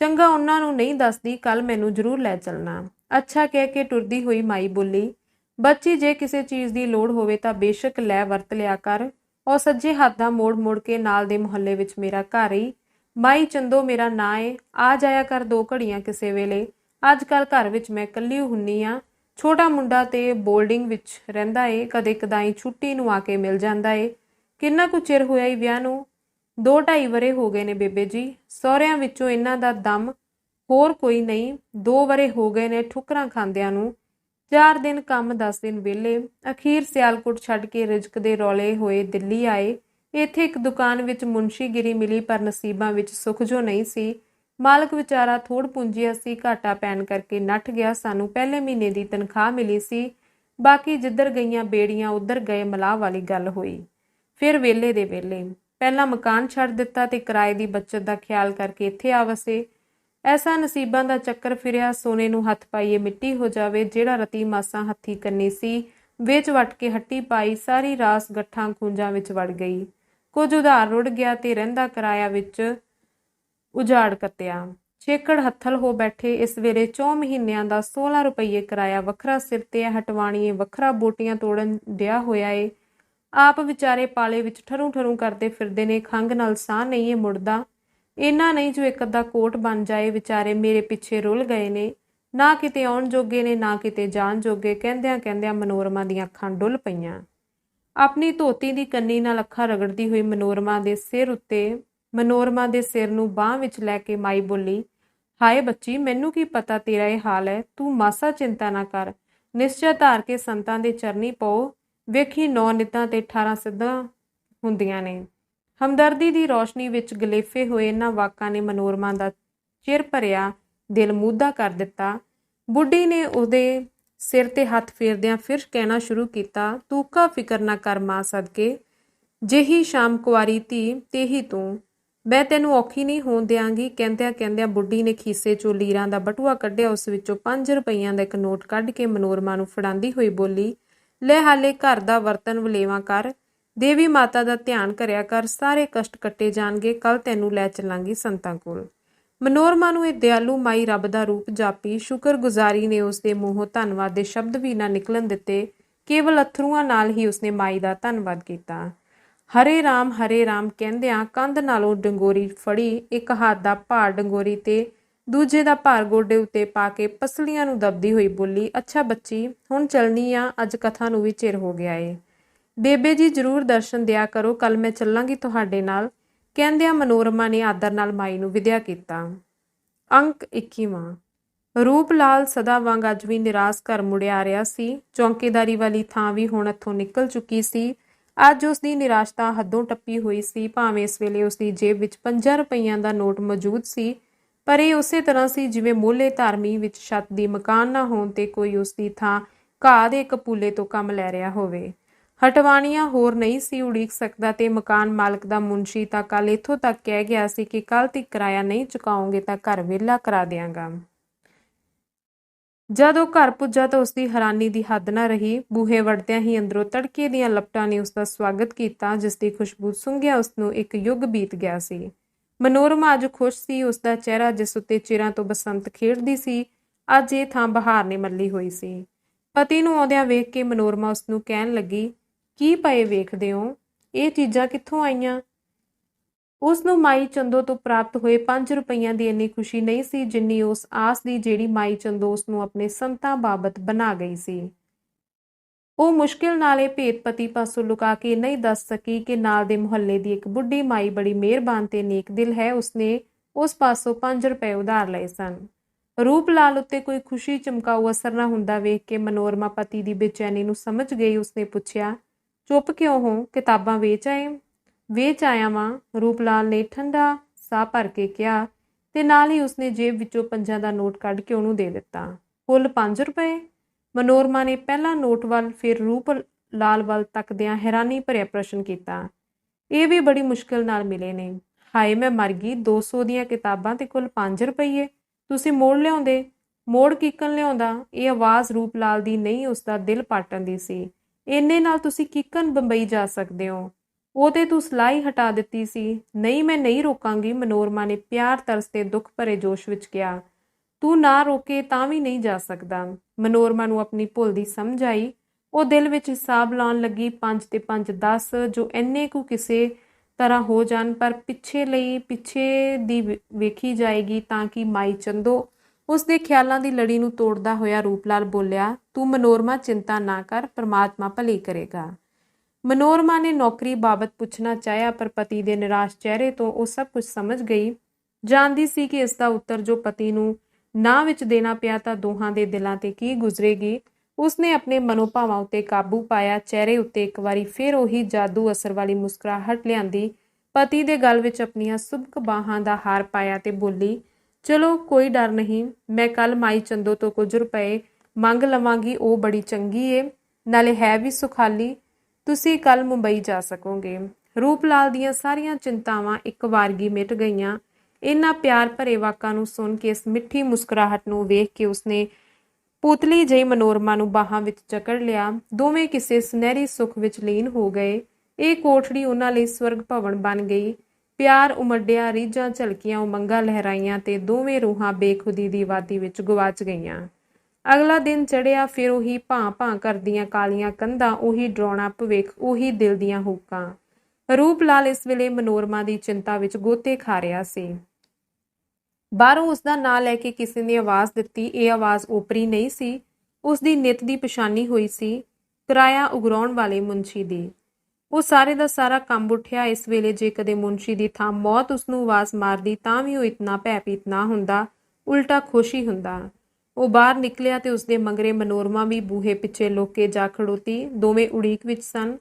ਚੰਗਾ ਉਹਨਾਂ ਨੂੰ ਨਹੀਂ ਦੱਸਦੀ, ਕੱਲ ਮੈਨੂੰ ਜ਼ਰੂਰ ਲੈ ਚੱਲਣਾ। ਅੱਛਾ ਕਹਿ ਕੇ ਟੁਰਦੀ ਹੋਈ ਮਾਈ ਬੋਲੀ, ਬੱਚੀ ਜੇ ਕਿਸੇ ਚੀਜ਼ ਦੀ ਲੋੜ ਹੋਵੇ ਤਾਂ ਬੇਸ਼ੱਕ ਲੈ ਵਰਤ ਲਿਆ ਕਰ। ਉਹ ਸੱਜੇ ਹੱਥ ਦਾ ਮੋੜ ਮੋੜ ਕੇ ਨਾਲ ਦੇ ਮੁਹੱਲੇ ਵਿੱਚ ਮੇਰਾ ਘਰ ਈ, ਮਾਈ ਚੰਦੋ ਮੇਰਾ ਨਾਂ ਏ, ਆ ਜਾਇਆ ਕਰ 2 ਘੜੀਆਂ ਕਿਸੇ ਵੇਲੇ। ਅੱਜ ਕੱਲ ਘਰ ਵਿੱਚ ਮੈਂ ਇਕੱਲੀ ਹੁੰਨੀ ਆ। ਛੋਟਾ ਮੁੰਡਾ ਤੇ ਬੋਰਡਿੰਗ ਵਿੱਚ ਰਹਿੰਦਾ ਏ, ਕਦੇ ਕਦਾਈ ਛੁੱਟੀ ਨੂੰ ਆ ਕੇ ਮਿਲ ਜਾਂਦਾ ਏ। ਕਿੰਨਾ ਕੁ ਚਿਰ ਹੋਇਆ ਈ ਵਿਆਹ ਨੂੰ? 2-2.5 ਵਰੇ ਹੋ ਗਏ ਨੇ ਬੇਬੇ ਜੀ। ਸਹੁਰਿਆਂ ਵਿੱਚੋਂ ਇਹਨਾਂ ਦਾ ਦਮ ਹੋਰ ਕੋਈ ਨਹੀਂ। 2 ਵਰੇ ਹੋ ਗਏ ਨੇ ਠੁਕਰਾਂ ਖਾਂਦਿਆਂ ਨੂੰ। 4 ਦਿਨ ਕੰਮ, 10 ਦਿਨ ਵਿਹਲੇ। ਅਖੀਰ ਸਿਆਲਕੋਟ ਛੱਡ ਕੇ ਰਿਜ਼ਕ ਦੇ ਰੌਲੇ ਹੋਏ ਦਿੱਲੀ ਆਏ। ਇੱਥੇ ਇੱਕ ਦੁਕਾਨ ਵਿੱਚ ਮੁਨਸ਼ੀਗਿਰੀ ਮਿਲੀ, ਪਰ ਨਸੀਬਾਂ ਵਿੱਚ ਸੁੱਖ ਜੋ ਨਹੀਂ ਸੀ। ਮਾਲਕ ਵਿਚਾਰਾ ਥੋੜ ਪੂੰਜੀਆ ਸੀ, ਘਾਟਾ ਪੈਣ ਕਰਕੇ ਨੱਠ ਗਿਆ। ਸਾਨੂੰ ਪਹਿਲੇ ਮਹੀਨੇ ਦੀ ਤਨਖਾਹ ਮਿਲੀ ਸੀ। ਬਾਕੀ ਜਿੱਧਰ ਗਈਆਂ ਬੇੜੀਆਂ ਉੱਧਰ ਗਏ ਮਲਾਹ ਵਾਲੀ ਗੱਲ ਹੋਈ। ਫਿਰ ਵੇਲੇ ਦੇ ਵੇਲੇ ਪਹਿਲਾਂ ਮਕਾਨ ਛੱਡ ਦਿੱਤਾ ਤੇ ਕਿਰਾਏ ਦੀ ਬੱਚਤ ਦਾ ਖਿਆਲ ਕਰਕੇ ਇੱਥੇ ਆ ਵਸੇ। ਐਸਾ ਨਸੀਬਾਂ ਦਾ ਚੱਕਰ ਫਿਰਿਆ, ਸੋਨੇ ਨੂੰ ਹੱਥ ਪਾਈਏ ਮਿੱਟੀ ਹੋ ਜਾਵੇ। ਜਿਹੜਾ ਰਤੀ ਮਾਸਾਂ ਹੱਥੀ ਕੰਨੀ ਸੀ, ਵਿੱਚ ਵੱਟ ਕੇ ਹੱਟੀ ਪਾਈ, ਸਾਰੀ ਰਾਸ ਗੱਠਾਂ ਖੂੰਜਾਂ ਵਿੱਚ ਵੜ ਗਈ। ਕੁਝ ਉਧਾਰ ਰੁੜ ਗਿਆ ਤੇ ਰਹਿੰਦਾ ਕਿਰਾਇਆ ਵਿੱਚ ਉਜਾੜ ਕੱਤਿਆ। ਛੇਕੜ ਹੱਥਲ ਹੋ ਬੈਠੇ। ਇਸ ਵੇਲੇ 4 ਮਹੀਨਿਆਂ ਦਾ 16 ਰੁਪਈਏ ਕਿਰਾਇਆ ਵੱਖਰਾ ਸਿਰ ਤੇ ਹੈ। ਹਟਵਾਣੀਏ ਵੱਖਰਾ ਬੋਟੀਆਂ ਤੋੜਨ ਡਿਆ ਹੋਇਆ ਏ। ਆਪ ਵਿਚਾਰੇ ਪਾਲੇ ਵਿੱਚ ਠਰੂ ਠਰੂ ਕਰਦੇ ਫਿਰਦੇ ਨੇ। ਖੰਘ ਨਾਲ ਸਾਹ ਨਹੀਂ ਏ ਮੁੜਦਾ। ਇਹਨਾਂ ਨਹੀਂ ਜੋ ਇੱਕ ਅੱਧਾ ਕੋਟ ਬਣ ਜਾਏ। ਵਿਚਾਰੇ ਮੇਰੇ ਪਿੱਛੇ ਰੁੱਲ ਗਏ ਨੇ, ਨਾ ਕਿਤੇ ਆਉਣ ਜੋਗੇ ਨੇ ਨਾ ਕਿਤੇ ਜਾਣ ਜੋਗੇ। ਕਹਿੰਦਿਆਂ ਕਹਿੰਦਿਆਂ ਮਨੋਰਮਾ ਦੀਆਂ ਅੱਖਾਂ ਡੁੱਲ ਪਈਆਂ। ਆਪਣੀ ਧੋਤੀ ਦੀ ਕੰਨੀ ਨਾਲ ਅੱਖਾਂ ਰਗੜਦੀ ਹੋਈ ਮਨੋਰਮਾ ਦੇ ਸਿਰ ਨੂੰ ਬਾਂਹ ਵਿੱਚ ਲੈ ਕੇ ਮਾਈ ਬੋਲੀ, ਹਾਏ ਬੱਚੀ, ਮੈਨੂੰ ਕੀ ਪਤਾ ਤੇਰਾ ਇਹ ਹਾਲ ਹੈ। ਤੂੰ ਮਾਸਾ ਚਿੰਤਾ ਨਾ ਕਰ। ਨਿਸ਼ਚੈ ਧਾਰ ਕੇ ਸੰਤਾਂ ਦੇ ਚਰਨੀ ਪਾਓ। ਵੇਖੀ 9 ਨਿੱਤਾਂ ਤੇ 18 ਸਿੱਧਾਂ ਹੁੰਦੀਆਂ ਨੇ। ਹਮਦਰਦੀ ਦੀ ਰੌਸ਼ਨੀ ਵਿੱਚ ਗਲੇਫੇ ਹੋਏ ਇਹਨਾਂ ਵਾਕਾਂ ਨੇ ਮਨੋਰਮਾ ਦਾ ਚਿਰ ਭਰਿਆ ਦਿਲ ਮੂਧਾ ਕਰ ਦਿੱਤਾ। ਬੁੱਢੀ ਨੇ ਉਹਦੇ ਸਿਰ ਤੇ ਹੱਥ ਫੇਰਦਿਆਂ ਫਿਰ ਕਹਿਣਾ ਸ਼ੁਰੂ ਕੀਤਾ, ਤੂੰ ਕਾ ਫਿਕਰ ਨਾ ਕਰ ਮਾਂ ਸਦਕੇ। ਜਿਹੀ ਸ਼ਾਮ ਕੁਆਰੀ ਧੀ ਤੇਹੀ ਤੂੰ। ਮੈਂ ਤੈਨੂੰ ਔਖੀ ਨਹੀਂ ਹੋਣ ਦਿਆਂਗੀ। ਕਹਿੰਦਿਆਂ ਕਹਿੰਦਿਆਂ ਬੁੱਢੀ ਨੇ ਖੀਸੇ ਚੋਂ ਲੀਰਾਂ ਦਾ ਬਟੂਆ ਕੱਢਿਆ। ਉਸ ਵਿੱਚੋਂ 5 ਰੁਪਈਆਂ ਦਾ ਇੱਕ ਨੋਟ ਕੱਢ ਕੇ ਮਨੋਰਮਾ ਨੂੰ ਫੜਾਂਦੀ ਹੋਈ ਬੋਲੀ, ਲੈ ਹਾਲੇ ਘਰ ਦਾ ਵਰਤਨ ਵਲੇਵਾਂ ਕਰ। ਦੇਵੀ ਮਾਤਾ ਦਾ ਧਿਆਨ ਕਰਿਆ ਕਰ। ਸਾਰੇ ਕਸ਼ਟ ਕੱਟੇ ਜਾਣਗੇ। ਕੱਲ ਤੈਨੂੰ ਲੈ ਚੱਲਾਂਗੀ ਸੰਤਾਂ ਕੋਲ। ਮਨੋਰਮਾ ਨੂੰ ਇਹ ਦਿਆਲੂ ਮਾਈ ਰੱਬ ਦਾ ਰੂਪ ਜਾਪੀ। ਸ਼ੁਕਰਗੁਜ਼ਾਰੀ ਨੇ ਉਸਦੇ ਮੂੰਹੋਂ ਧੰਨਵਾਦ ਦੇ ਸ਼ਬਦ ਵੀ ਨਾ ਨਿਕਲਣ ਦਿੱਤੇ। ਕੇਵਲ ਅਥਰੂਆਂ ਨਾਲ ਹੀ ਉਸਨੇ ਮਾਈ ਦਾ ਧੰਨਵਾਦ ਕੀਤਾ। ਹਰੇ ਰਾਮ ਕਹਿੰਦਿਆਂ ਕੰਧ ਨਾਲੋਂ ਡੰਗੋਰੀ ਫੜੀ। ਇੱਕ ਹੱਥ ਦਾ ਭਾਰ ਡੰਗੋਰੀ ਤੇ ਦੂਜੇ ਦਾ ਭਾਰ ਗੋਡੇ ਉੱਤੇ ਪਾ ਕੇ ਪਸਲੀਆਂ ਨੂੰ ਦਬਦੀ ਹੋਈ ਬੋਲੀ, ਅੱਛਾ ਬੱਚੀ, ਹੁਣ ਚੱਲਣੀ ਆ। ਅੱਜ ਕਥਾ ਨੂੰ ਵੀ ਚਿਰ ਹੋ ਗਿਆ ਏ। ਬੇਬੇ ਜੀ ਜ਼ਰੂਰ ਦਰਸ਼ਨ ਦਿਆ ਕਰੋ। ਕੱਲ ਮੈਂ ਚੱਲਾਂਗੀ ਤੁਹਾਡੇ ਨਾਲ। ਕਹਿੰਦਿਆਂ ਮਨੋਰਮਾ ਨੇ ਆਦਰ ਨਾਲ ਮਾਈ ਨੂੰ ਵਿਦਿਆ ਕੀਤਾ। ਅੰਕ 21ਵਾਂ। ਰੂਪ ਲਾਲ ਸਦਾ ਵਾਂਗ ਅੱਜ ਵੀ ਨਿਰਾਸ਼ ਘਰ ਮੁੜਿਆ ਆ ਰਿਹਾ ਸੀ। ਚੌਂਕੀਦਾਰੀ ਵਾਲੀ ਥਾਂ ਵੀ ਹੁਣ ਇੱਥੋਂ ਨਿਕਲ ਚੁੱਕੀ ਸੀ। ਅੱਜ ਉਸ ਦੀ ਨਿਰਾਸ਼ਤਾ ਹੱਦੋਂ ਟੱਪੀ ਹੋਈ ਸੀ। ਭਾਵੇਂ ਇਸ ਵੇਲੇ ਉਸ ਦੀ ਜੇਬ ਵਿੱਚ 5 ਰੁਪਈਆਂ ਦਾ ਨੋਟ ਮੌਜੂਦ ਸੀ, ਪਰ ਇਹ ਉਸੇ ਤਰ੍ਹਾਂ ਸੀ ਜਿਵੇਂ ਮੋਹਲੇ ਧਾਰਮੀ ਵਿੱਚ ਛੱਤ ਦੀ ਮਕਾਨ ਨਾ ਹੋਣ ਤੇ ਕੋਈ ਉਸ ਦੀ ਥਾਂ ਘਾਹ ਦੇ ਕਪੂਲੇ ਤੋਂ ਕੰਮ ਲੈ ਰਿਹਾ ਹੋਵੇ। ਹਟਵਾਣੀਆਂ ਹੋਰ ਨਹੀਂ ਸੀ ਉਡੀਕ ਸਕਦਾ ਤੇ ਮਕਾਨ ਮਾਲਕ ਦਾ ਮੁਨਸ਼ੀ ਤਾਂ ਕੱਲ ਇੱਥੋਂ ਤੱਕ ਕਹਿ ਗਿਆ ਸੀ ਕਿ ਕੱਲ ਤੱਕ ਕਿਰਾਇਆ ਨਹੀਂ ਚੁਕਾਓਗੇ ਤਾਂ ਘਰ ਵਿਹਲਾ ਕਰਾ ਦਿਆਂਗਾ। ਜਦ ਉਹ ਘਰ ਪੁੱਜਾ ਤਾਂ ਉਸਦੀ ਹੈਰਾਨੀ ਦੀ ਹੱਦ ਨਾ ਰਹੀ। ਬੂਹੇ ਵੜਦਿਆਂ ਹੀ ਅੰਦਰੋਂ ਤੜਕੇ ਦੀਆਂ ਲਪਟਾਂ ਨੇ ਉਸਦਾ ਸਵਾਗਤ ਕੀਤਾ, ਜਿਸ ਦੀ ਖੁਸ਼ਬੂ ਸੁੰਘਿਆ ਉਸਨੂੰ ਇੱਕ ਯੁੱਗ ਬੀਤ ਗਿਆ ਸੀ। ਮਨੋਰਮਾ ਅੱਜ ਖੁਸ਼ ਸੀ। ਉਸਦਾ ਚਿਹਰਾ ਜਿਸ ਉੱਤੇ ਚਿਰਾਂ ਤੋਂ ਬਸੰਤ ਖੇਡਦੀ ਸੀ, ਅੱਜ ਇਹ ਥਾਂ ਬਹਾਰ ਨੇ ਮੱਲੀ ਹੋਈ ਸੀ। ਪਤੀ ਨੂੰ ਆਉਂਦਿਆਂ ਵੇਖ ਕੇ ਮਨੋਰਮਾ ਉਸਨੂੰ ਕਹਿਣ ਲੱਗੀ, ਕੀ ਪਏ ਵੇਖਦੇ ਹੋ? ਇਹ ਚੀਜ਼ਾਂ ਕਿੱਥੋਂ ਆਈਆਂ? ਉਸ ਨੂੰ ਮਾਈ ਚੰਦੋ ਤੋਂ ਪ੍ਰਾਪਤ ਹੋਏ 5 ਰੁਪਈਆਂ ਦੀ ਇੰਨੀ ਖੁਸ਼ੀ ਨਹੀਂ ਸੀ ਜਿੰਨੀ ਉਸ ਆਸ ਦੀ ਜਿਹੜੀ ਮਾਈ ਚੰਦੋ ਉਸ ਨੂੰ ਆਪਣੇ ਸੰਤਾਂ ਬਾਬਤ ਬਣਾ ਗਈ ਸੀ। ਉਹ ਮੁਸ਼ਕਿਲ ਨਾਲ ਇਹ ਭੇਤ ਪਤੀ ਪਾਸੋਂ ਲੁਕਾ ਕੇ ਨਹੀਂ ਦੱਸ ਸਕੀ ਕਿ ਨਾਲ ਦੇ ਮੁਹੱਲੇ ਦੀ ਇੱਕ ਬੁੱਢੀ ਮਾਈ ਬੜੀ ਮਿਹਰਬਾਨ ਤੇ ਨੇਕ ਦਿਲ ਹੈ। ਉਸਨੇ ਉਸ ਪਾਸੋਂ 5 ਰੁਪਏ ਉਧਾਰ ਲਏ ਸਨ। ਰੂਪ ਲਾਲ ਉੱਤੇ ਕੋਈ ਖੁਸ਼ੀ ਚਮਕਾਊ ਅਸਰ ਨਾ ਹੁੰਦਾ ਵੇਖ ਕੇ ਮਨੋਰਮਾ ਪਤੀ ਦੀ ਬੇਚੈਨੀ ਨੂੰ ਸਮਝ ਗਈ। ਉਸਨੇ ਪੁੱਛਿਆ, ਚੁੱਪ ਕਿਉਂ ਹੋ? ਕਿਤਾਬਾਂ ਵੇਚ ਆਏ? ਵੇਚ ਆਇਆ ਵਾਂ, ਰੂਪ ਲਾਲ ਨੇ ਠੰਡਾ ਸਾਹ ਭਰ ਕੇ ਕਿਹਾ ਤੇ ਨਾਲ ਹੀ ਉਸਨੇ ਜੇਬ ਵਿੱਚੋਂ 5 ਦਾ ਨੋਟ ਕੱਢ ਕੇ ਉਹਨੂੰ ਦੇ ਦਿੱਤਾ। ਕੁੱਲ 5 ਰੁਪਏ? ਮਨੋਰਮਾ ਨੇ ਪਹਿਲਾਂ ਨੋਟ ਵੱਲ ਫਿਰ ਰੂਪ ਲਾਲ ਵੱਲ ਤੱਕਦਿਆਂ ਹੈਰਾਨੀ ਭਰਿਆ ਪ੍ਰਸ਼ਨ ਕੀਤਾ। ਇਹ ਵੀ ਬੜੀ ਮੁਸ਼ਕਿਲ ਨਾਲ ਮਿਲੇ ਨੇ। ਹਾਏ ਮੈਂ ਮਰ ਗਈ, 200 ਦੀਆਂ ਕਿਤਾਬਾਂ ਤੇ ਕੁੱਲ 5 ਰੁਪਈਏ। ਤੁਸੀਂ ਮੋੜ ਲਿਆਉਂਦੇ। ਮੋੜ ਕਿੱਕਣ ਲਿਆਉਂਦਾ? ਇਹ ਆਵਾਜ਼ ਰੂਪ ਲਾਲ ਦੀ ਨਹੀਂ, ਉਸਦਾ ਦਿਲ ਪਾਟਣ ਦੀ ਸੀ। ਇੰਨੇ ਨਾਲ ਤੁਸੀਂ ਕਿੱਕਣ ਬੰਬਈ ਜਾ ਸਕਦੇ ਹੋ? ਉਹ ਤੇ ਤੂੰ ਸਲਾਹ ਹੀ ਹਟਾ ਦਿੱਤੀ ਸੀ। ਨਹੀਂ, ਮੈਂ ਨਹੀਂ ਰੋਕਾਂਗੀ, ਮਨੋਰਮਾ ਨੇ ਪਿਆਰ ਤਰਸ ਤੇ ਦੁੱਖ ਭਰੇ ਜੋਸ਼ ਵਿੱਚ ਕਿਹਾ। ਤੂੰ ਨਾ ਰੋਕੇ ਤਾਂ ਵੀ ਨਹੀਂ ਜਾ ਸਕਦਾ। ਮਨੋਰਮਾ ਨੂੰ ਆਪਣੀ ਭੁੱਲ ਦੀ ਸਮਝ ਆਈ। ਉਹ ਦਿਲ ਵਿੱਚ ਹਿਸਾਬ ਲਾਉਣ ਲੱਗੀ, 5 ਤੇ 5 10, ਜੋ ਇੰਨੇ ਕੁ ਕਿਸੇ ਤਰ੍ਹਾਂ ਹੋ ਜਾਣ, ਪਰ ਪਿੱਛੇ ਦੀ ਵੇਖੀ ਜਾਏਗੀ ਤਾਂ ਕਿ ਮਾਈ ਚੰਦੋ। ਉਸਦੇ ਖਿਆਲਾਂ ਦੀ ਲੜੀ ਨੂੰ ਤੋੜਦਾ ਹੋਇਆ ਰੂਪ ਲਾਲ ਬੋਲਿਆ, ਤੂੰ ਮਨੋਰਮਾ ਚਿੰਤਾ ਨਾ ਕਰ, ਪ੍ਰਮਾਤਮਾ ਭਲੀ ਕਰੇਗਾ। ਮਨੋਰਮਾ ਨੇ ਨੌਕਰੀ ਬਾਬਤ ਪੁੱਛਣਾ ਚਾਹਿਆ, ਪਰ ਪਤੀ ਦੇ ਨਿਰਾਸ਼ ਚਿਹਰੇ ਤੋਂ ਉਹ ਸਭ ਕੁਝ ਸਮਝ ਗਈ। ਜਾਣਦੀ ਸੀ ਕਿ ਇਸ ਦਾ ਉੱਤਰ ਜੋ ਪਤੀ ਨੂੰ ਨਾ ਵਿੱਚ ਦੇਣਾ ਪਿਆ ਤਾਂ ਦੋਹਾਂ ਦੇ ਦਿਲਾਂ ਤੇ ਕੀ ਗੁਜ਼ਰੇਗੀ। ਉਸਨੇ ਆਪਣੇ ਮਨੋਭਾਵਾਂ ਉੱਤੇ ਕਾਬੂ ਪਾਇਆ। ਚਿਹਰੇ ਉੱਤੇ ਇੱਕ ਵਾਰੀ ਫਿਰ ਉਹੀ ਜਾਦੂ ਅਸਰ ਵਾਲੀ ਮੁਸਕਰਾਹਟ ਲਿਆਂਦੀ। ਪਤੀ ਦੇ ਗਲ ਵਿੱਚ ਆਪਣੀਆਂ ਸੁਬਕ ਬਾਹਾਂ ਦਾ ਹਾਰ ਪਾਇਆ ਤੇ ਬੋਲੀ, ਚਲੋ ਕੋਈ ਡਰ ਨਹੀਂ, ਮੈਂ ਕੱਲ ਮਾਈ ਚੰਦੋ ਤੋਂ ਕੁਝ ਰੁਪਏ ਮੰਗ ਲਵਾਂਗੀ। ਉਹ ਬੜੀ ਚੰਗੀ ਏ। ਨਾਲੇ ਹੈ ਵੀ ਸੁਖਾਲੀ। ਤੁਸੀਂ ਕੱਲ ਮੁੰਬਈ ਜਾ ਸਕੋਗੇ। ਰੂਪ ਲਾਲ ਦੀਆਂ ਸਾਰੀਆਂ ਚਿੰਤਾਵਾਂ ਇੱਕ ਵਾਰਗੀ ਮਿਟ ਗਈਆਂ। ਇਹਨਾਂ ਪਿਆਰ ਭਰੇ ਵਾਕਾਂ ਨੂੰ ਸੁਣ ਕੇ, ਇਸ ਮਿੱਠੀ ਮੁਸਕਰਾਹਟ ਨੂੰ ਵੇਖ ਕੇ ਉਸਨੇ ਪੁਤਲੀ ਜਿਹੀ ਮਨੋਰਮਾ ਨੂੰ ਬਾਹਾਂ ਵਿੱਚ ਜਕੜ ਲਿਆ। ਦੋਵੇਂ ਕਿਸੇ ਸੁਨਹਿਰੀ ਸੁੱਖ ਵਿੱਚ ਲੀਨ ਹੋ ਗਏ। ਇਹ ਕੋਠੜੀ ਉਹਨਾਂ ਲਈ ਸਵਰਗ ਭਵਨ ਬਣ ਗਈ। ਪਿਆਰ ਉਮੜਿਆ, ਰੀਝਾਂ ਝਲਕੀਆਂ, ਉਮੰਗਾਂ ਲਹਿਰਾਈਆਂ ਤੇ ਦੋਵੇਂ ਰੂਹਾਂ ਬੇਖੁਦੀ ਦੀ ਵਾਦੀ ਵਿੱਚ ਗੁਆਚ ਗਈਆਂ। ਅਗਲਾ ਦਿਨ ਚੜ੍ਹਿਆ, ਫਿਰ ਉਹੀ ਭਾਂ-ਭਾਂ ਕਰਦੀਆਂ ਕਾਲੀਆਂ ਕੰਧਾਂ, ਉਹੀ ਡਰਾਉਣਾ ਭਵਿੱਖ, ਉਹੀ ਦਿਲ ਦੀਆਂ ਹੂਕਾਂ। ਰੂਪ ਲਾਲ ਇਸ ਵੇਲੇ ਮਨੋਰਮਾ ਦੀ ਚਿੰਤਾ ਵਿੱਚ ਗੋਤੇ ਖਾ ਰਿਹਾ ਸੀ। ਬਾਹਰੋਂ ਉਸਦਾ ਨਾਂ ਲੈ ਕੇ ਕਿਸੇ ਨੇ ਆਵਾਜ਼ ਦਿੱਤੀ। ਇਹ ਆਵਾਜ਼ ਓਪਰੀ ਨਹੀਂ ਸੀ, ਉਸਦੀ ਨਿੱਤ ਦੀ ਪਛਾਣੀ ਹੋਈ ਸੀ, ਕਿਰਾਇਆ ਉਗਰਾਉਣ ਵਾਲੇ ਮੁੰਸ਼ੀ ਦੀ। ਉਹ ਸਾਰੇ ਦਾ ਸਾਰਾ ਕੰਬ ਉੱਠਿਆ। ਇਸ ਵੇਲੇ ਜੇ ਕਦੇ ਮੁੰਸ਼ੀ ਦੀ ਥਾਂ ਮੌਤ ਉਸਨੂੰ ਆਵਾਜ਼ ਮਾਰਦੀ ਤਾਂ ਵੀ ਉਹ ਇਤਨਾ ਭੈਭੀਤ ਨਾ ਹੁੰਦਾ, ਉਲਟਾ ਖੁਸ਼ ਹੀ ਹੁੰਦਾ। ਉਹ ਬਾਹਰ ਨਿਕਲਿਆ ਤੇ ਉਸਦੇ ਮਗਰੇ ਮਨੋਰਮਾ ਵੀ ਬੂਹੇ ਪਿੱਛੇ ਲੁੱਕ ਕੇ ਜਾ ਖੜੋਤੀ। ਦੋਵੇਂ ਉਡੀਕ ਵਿੱਚ ਸਨ।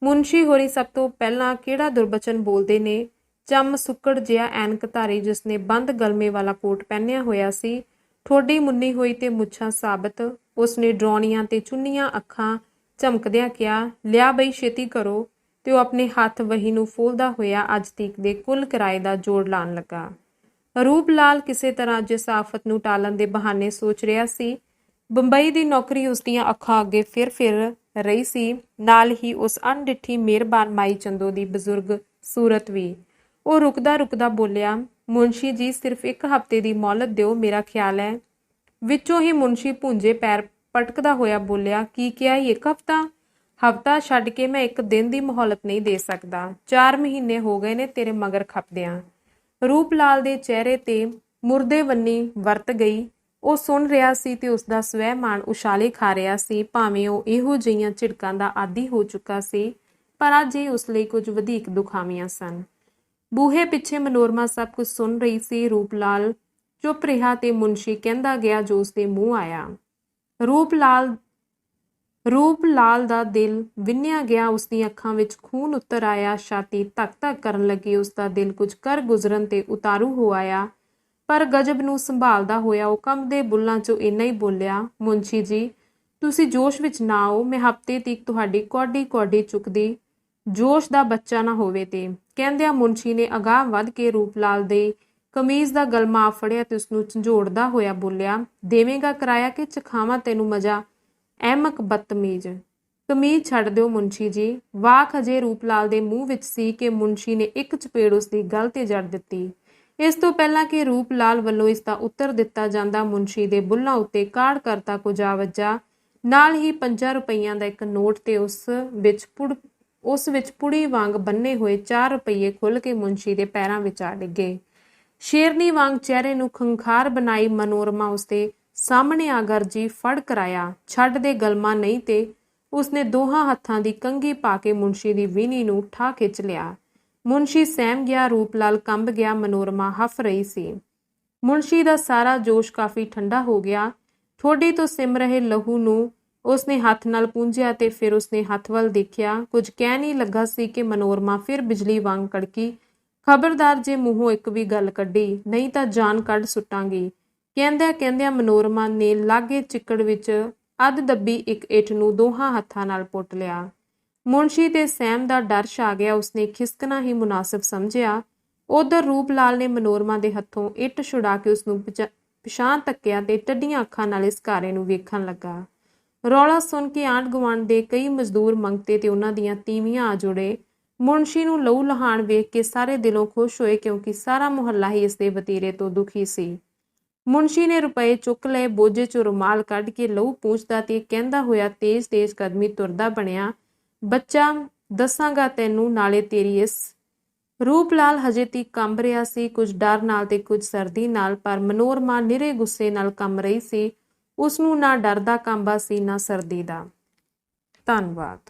ਮੁੰਸ਼ੀ ਹੋਰੀ ਸਭ ਤੋਂ ਪਹਿਲਾਂ ਕਿਹੜਾ ਦੁਰਬਚਨ ਬੋਲਦੇ ਨੇ। ਚੰਮ ਸੁੱਕੜ ਜਿਹਾ ਐਨਕਧਾਰੀ, ਜਿਸਨੇ ਬੰਦ ਗਲਮੇ ਵਾਲਾ ਕੋਟ ਪਹਿਨਿਆ ਹੋਇਆ ਸੀ, ਠੋਡੀ ਮੁੰਨੀ ਹੋਈ ਤੇ ਮੁੱਛਾਂ ਸਾਬਤ, ਉਸਨੇ ਡਰਾਉਣੀਆਂ ਤੇ ਚੁੰਨੀਆਂ ਅੱਖਾਂ ਝਮਕਦਿਆਂ ਕਿਹਾ, ਲਿਆ ਬਈ ਛੇਤੀ ਕਰੋ। ਤੇ ਉਹ ਆਪਣੇ ਹੱਥ ਵਹੀ ਨੂੰ ਫੋਲਦਾ ਹੋਇਆ ਅੱਜ ਤੀਕ ਦੇ ਕੁੱਲ ਕਿਰਾਏ ਦਾ ਜੋੜ ਲਾਣ ਲੱਗਾ। ਰੂਪ ਲਾਲ ਕਿਸੇ ਤਰ੍ਹਾਂ ਜਿਸ ਆਫਤ ਨੂੰ ਟਾਲਣ ਦੇ ਬਹਾਨੇ ਸੋਚ ਰਿਹਾ ਸੀ। ਬੰਬਈ ਦੀ ਨੌਕਰੀ ਉਸਦੀਆਂ ਅੱਖਾਂ ਅੱਗੇ ਫਿਰ ਰਹੀ ਸੀ, ਨਾਲ ਹੀ ਉਸ ਅਣਡਿੱਠੀ ਮਿਹਰਬਾਨ ਮਾਈ ਚੰਦੋ ਦੀ ਬਜ਼ੁਰਗ ਸੂਰਤ ਵੀ। ਉਹ ਰੁਕਦਾ ਬੋਲਿਆ, ਮੁੰਸ਼ੀ ਜੀ ਸਿਰਫ 1 ਹਫ਼ਤੇ ਦੀ ਮੌਲਤ ਦਿਓ, ਮੇਰਾ ਖਿਆਲ ਹੈ। ਵਿੱਚੋਂ ਹੀ ਮੁੰਸ਼ੀ ਭੁੰਜੇ ਪੈਰ ਪਟਕਦਾ ਹੋਇਆ ਬੋਲਿਆ, ਕੀ ਕਿਹਾ 1 ਹਫ਼ਤਾ? ਹਫ਼ਤਾ ਛੱਡ ਕੇ ਮੈਂ 1 ਦਿਨ ਦੀ ਮੌਲਤ ਨਹੀਂ ਦੇ ਸਕਦਾ। 4 ਮਹੀਨੇ ਹੋ ਗਏ ਨੇ ਤੇਰੇ ਮਗਰ ਖਪਦਿਆਂ। ਰੂਪ ਲਾਲ ਦੇ ਚਿਹਰੇ ਤੇ ਮੁਰਦੇ ਵੰਨੀ ਵਰਤ ਗਈ। ਉਹ ਸੁਣ ਰਿਹਾ ਸੀ ਤੇ ਉਸਦਾ ਸਵੈਮਾਨ ਉਛਾਲੇ ਖਾ ਰਿਹਾ ਸੀ। ਭਾਵੇਂ ਉਹ ਇਹੋ ਜਿਹੀਆਂ ਝਿੜਕਾਂ ਦਾ ਆਦੀ ਹੋ ਚੁੱਕਾ ਸੀ, ਪਰ ਅੱਜ ਇਹ ਉਸ ਲਈ ਕੁਝ ਵਧੇਕ ਦੁਖਾਵੀਆਂ ਸਨ। ਬੂਹੇ ਪਿੱਛੇ ਮਨੋਰਮਾ ਸਭ ਕੁਝ ਸੁਣ ਰਹੀ ਸੀ। ਰੂਪ ਲਾਲ ਚੁੱਪ ਰਿਹਾ ਤੇ ਮੁੰਸ਼ੀ ਕਹਿੰਦਾ ਗਿਆ ਜੋ ਉਸਦੇ ਮੂੰਹ ਆਇਆ। ਰੂਪ ਲਾਲ ਦਾ ਦਿਲ ਵਿੰਨਿਆ ਗਿਆ। ਉਸਦੀਆਂ ਅੱਖਾਂ ਵਿੱਚ ਖੂਨ ਉਤਰ ਆਇਆ, ਛਾਤੀ ਧੱਕ-ਧੱਕ ਕਰਨ ਲੱਗੀ। ਉਸਦਾ ਦਿਲ ਕੁਝ ਕਰ ਗੁਜ਼ਰਨ ਤੇ ਉਤਾਰੂ ਹੋ ਆਇਆ, ਪਰ ਗਜਬ ਨੂੰ ਸੰਭਾਲਦਾ ਹੋਇਆ ਉਹ ਕੰਬਦੇ ਬੁੱਲਾਂ 'ਚੋਂ ਇੰਨਾ ਹੀ ਬੋਲਿਆ, ਮੁੰਸ਼ੀ ਜੀ ਤੁਸੀਂ ਜੋਸ਼ ਵਿੱਚ ਨਾ ਆਓ। ਮੈਂ ਹਫ਼ਤੇ ਤੀਕ ਤੁਹਾਡੀ ਕੌਡੀ ਚੁੱਕਦੀ, ਜੋਸ਼ ਦਾ ਬੱਚਾ ਨਾ ਹੋਵੇ। ਤੇ ਕਹਿੰਦਿਆਂ ਮੁੰਸ਼ੀ ਨੇ ਅਗਾਂਹ ਵੱਧ ਕੇ ਰੂਪ ਲਾਲ ਦੇ ਕਮੀਜ਼ ਦਾ ਗਲਮਾ ਫੜਿਆ ਤੇ ਉਸਨੂੰ ਝੰਜੋੜਦਾ ਹੋਇਆ ਬੋਲਿਆ, ਦੇਵੇਂਗਾ ਕਿਰਾਇਆ ਕਿ ਚਖਾਵਾਂ ਤੈਨੂੰ ਮਜ਼ਾ? ਅਹਿਮਕ ਬਦਤਮੀਜ਼, ਕਮੀਜ਼ ਛੱਡ ਦਿਓ ਮੁੰਸ਼ੀ ਜੀ। ਵਾਕ ਅਜੇ ਰੂਪ ਲਾਲ ਦੇ ਮੂੰਹ ਵਿੱਚ ਸੀ ਕਿ ਮੁੰਸ਼ੀ ਨੇ ਇੱਕ ਚਪੇੜ ਉਸਦੀ ਗਲ ਤੇ ਜੜ ਦਿੱਤੀ। ਇਸ ਤੋਂ ਪਹਿਲਾਂ ਕਿ ਰੂਪ ਲਾਲ ਵੱਲੋਂ ਇਸ ਦਾ ਉੱਤਰ ਦਿੱਤਾ ਜਾਂਦਾ, ਮੁੰਸ਼ੀ ਦੇ ਬੁੱਲਾਂ ਉੱਤੇ ਕਾੜ ਕਰਤਾ ਕੁਝ ਆ ਵੱਜਾ। ਨਾਲ ਹੀ 5 ਰੁਪਈਆਂ ਦਾ ਇੱਕ ਨੋਟ ਤੇ ਉਸ ਵਿੱਚ ਪੁੜੀ ਵਾਂਗ ਬੰਨੇ ਹੋਏ 4 ਰੁਪਈਏ ਖੁੱਲ ਕੇ ਮੁੰਸ਼ੀ ਦੇ ਪੈਰਾਂ ਵਿੱਚ ਆ ਡਿੱਗੇ। ਸ਼ੇਰਨੀ ਵਾਂਗ ਚਿਹਰੇ ਨੂੰ ਖੰਖਾਰ ਬਣਾਈ ਮਨੋਰਮਾ ਉਸਦੇ ਸਾਹਮਣੇ ਆ ਗਰਜੀ, ਫੜ ਕਰਾਇਆ, ਛੱਡ ਦੇ ਗਲਮਾ ਨਹੀਂ। ਤੇ ਉਸਨੇ ਦੋਹਾਂ ਹੱਥਾਂ ਦੀ ਕੰਘੀ ਪਾ ਕੇ ਮੁੰਸ਼ੀ ਦੀ ਵੀਣੀ ਨੂੰ ਠਾ ਖਿੱਚ ਲਿਆ। ਮੁੰਸ਼ੀ ਸਹਿਮ ਗਿਆ, ਰੂਪ ਲਾਲ ਕੰਬ ਗਿਆ, ਮਨੋਰਮਾ ਹੱਫ ਰਹੀ ਸੀ। ਮੁੰਸ਼ੀ ਦਾ ਸਾਰਾ ਜੋਸ਼ ਕਾਫੀ ਠੰਡਾ ਹੋ ਗਿਆ। ਠੋਡੀ ਤੋਂ ਸਿਮ ਰਹੇ ਲਹੂ ਨੂੰ ਉਸਨੇ ਹੱਥ ਨਾਲ ਪੂੰਝਿਆ ਤੇ ਫਿਰ ਉਸਨੇ ਹੱਥ ਵੱਲ ਦੇਖਿਆ। ਕੁਝ ਕਹਿ ਨਹੀਂ ਲੱਗਾ ਸੀ ਕਿ ਮਨੋਰਮਾ ਫਿਰ ਬਿਜਲੀ ਵਾਂਗ ਕੜਕੀ, ਖਬਰਦਾਰ ਜੇ ਮੂੰਹੋਂ ਇੱਕ ਵੀ ਗੱਲ ਕੱਢੀ, ਨਹੀਂ ਤਾਂ ਜਾਨ ਕੱਢ ਸੁੱਟਾਂਗੀ। ਕਹਿੰਦਿਆਂ ਮਨੋਰਮਾ ਨੇ ਲਾਗੇ ਚਿੱਕੜ ਵਿੱਚ ਅੱਧ ਦੱਬੀ ਇੱਕ ਇੱਟ ਨੂੰ ਦੋਹਾਂ ਹੱਥਾਂ ਨਾਲ ਪੁੱਟ ਲਿਆ। ਮੁੰਸ਼ੀ ਤੇ ਸਹਿਮ ਦਾ ਡਰ ਛਾ ਗਿਆ। ਉਸਨੇ ਖਿਸਕਣਾ ਹੀ ਮੁਨਾਸਿਬ ਸਮਝਿਆ। ਉਧਰ ਰੂਪ ਲਾਲ ਨੇ ਮਨੋਰਮਾ ਦੇ ਹੱਥੋਂ ਇੱਟ ਛੁਡਾ ਕੇ ਉਸਨੂੰ ਪਿਛਾਂਹ ਧੱਕਿਆ ਤੇ ਟੱਡੀਆਂ ਅੱਖਾਂ ਨਾਲ ਇਸ ਘਾਰੇ ਨੂੰ ਵੇਖਣ ਲੱਗਾ। ਰੌਲਾ ਸੁਣ ਕੇ ਆਂਢ ਗੁਆਂਢ ਦੇ ਕਈ ਮਜ਼ਦੂਰ ਮੰਗਤੇ ਤੇ ਉਹਨਾਂ ਦੀਆਂ ਤੀਵੀਆਂ ਆ ਜੁੜੇ। ਮੁੰਸ਼ੀ ਨੂੰ ਲਹੂ ਲਹਾਨ ਵੇਖ ਕੇ ਸਾਰੇ ਦਿਲੋਂ ਖੁਸ਼ ਹੋਏ, ਕਿਉਂਕਿ ਸਾਰਾ ਮੁਹੱਲਾ ਹੀ ਇਸ ਦੇ ਵਤੀਰੇ ਤੋਂ ਦੁਖੀ ਸੀ। ਮੁੰਸ਼ੀ ਨੇ ਰੁਪਏ ਚੁੱਕ ਲਏ, ਬੋਝੇ 'ਚੋਂ ਰੁਮਾਲ ਕੱਢ ਕੇ ਲਹੂ ਪੂੰਝਦਾ ਤੇ ਕਹਿੰਦਾ ਹੋਇਆ ਤੇਜ਼ ਕਦਮੀ ਤੁਰਦਾ ਬਣਿਆ, ਬੱਚਾ ਦੱਸਾਂਗਾ ਤੈਨੂੰ, ਨਾਲੇ ਤੇਰੀ ਇਸ। ਰੂਪ ਲਾਲ ਹਜੇ ਤੀਕ ਕੰਬ ਰਿਹਾ ਸੀ, ਕੁਝ ਡਰ ਨਾਲ ਤੇ ਕੁਝ ਸਰਦੀ ਨਾਲ, ਪਰ ਮਨੋਰਮਾ ਨਿਰੇ ਗੁੱਸੇ ਨਾਲ ਕੰਬ ਰਹੀ ਸੀ। ਉਸਨੂੰ ਨਾ ਡਰ ਦਾ ਕੰਬਾ ਸੀ, ਨਾ ਸਰਦੀ ਦਾ। ਧੰਨਵਾਦ।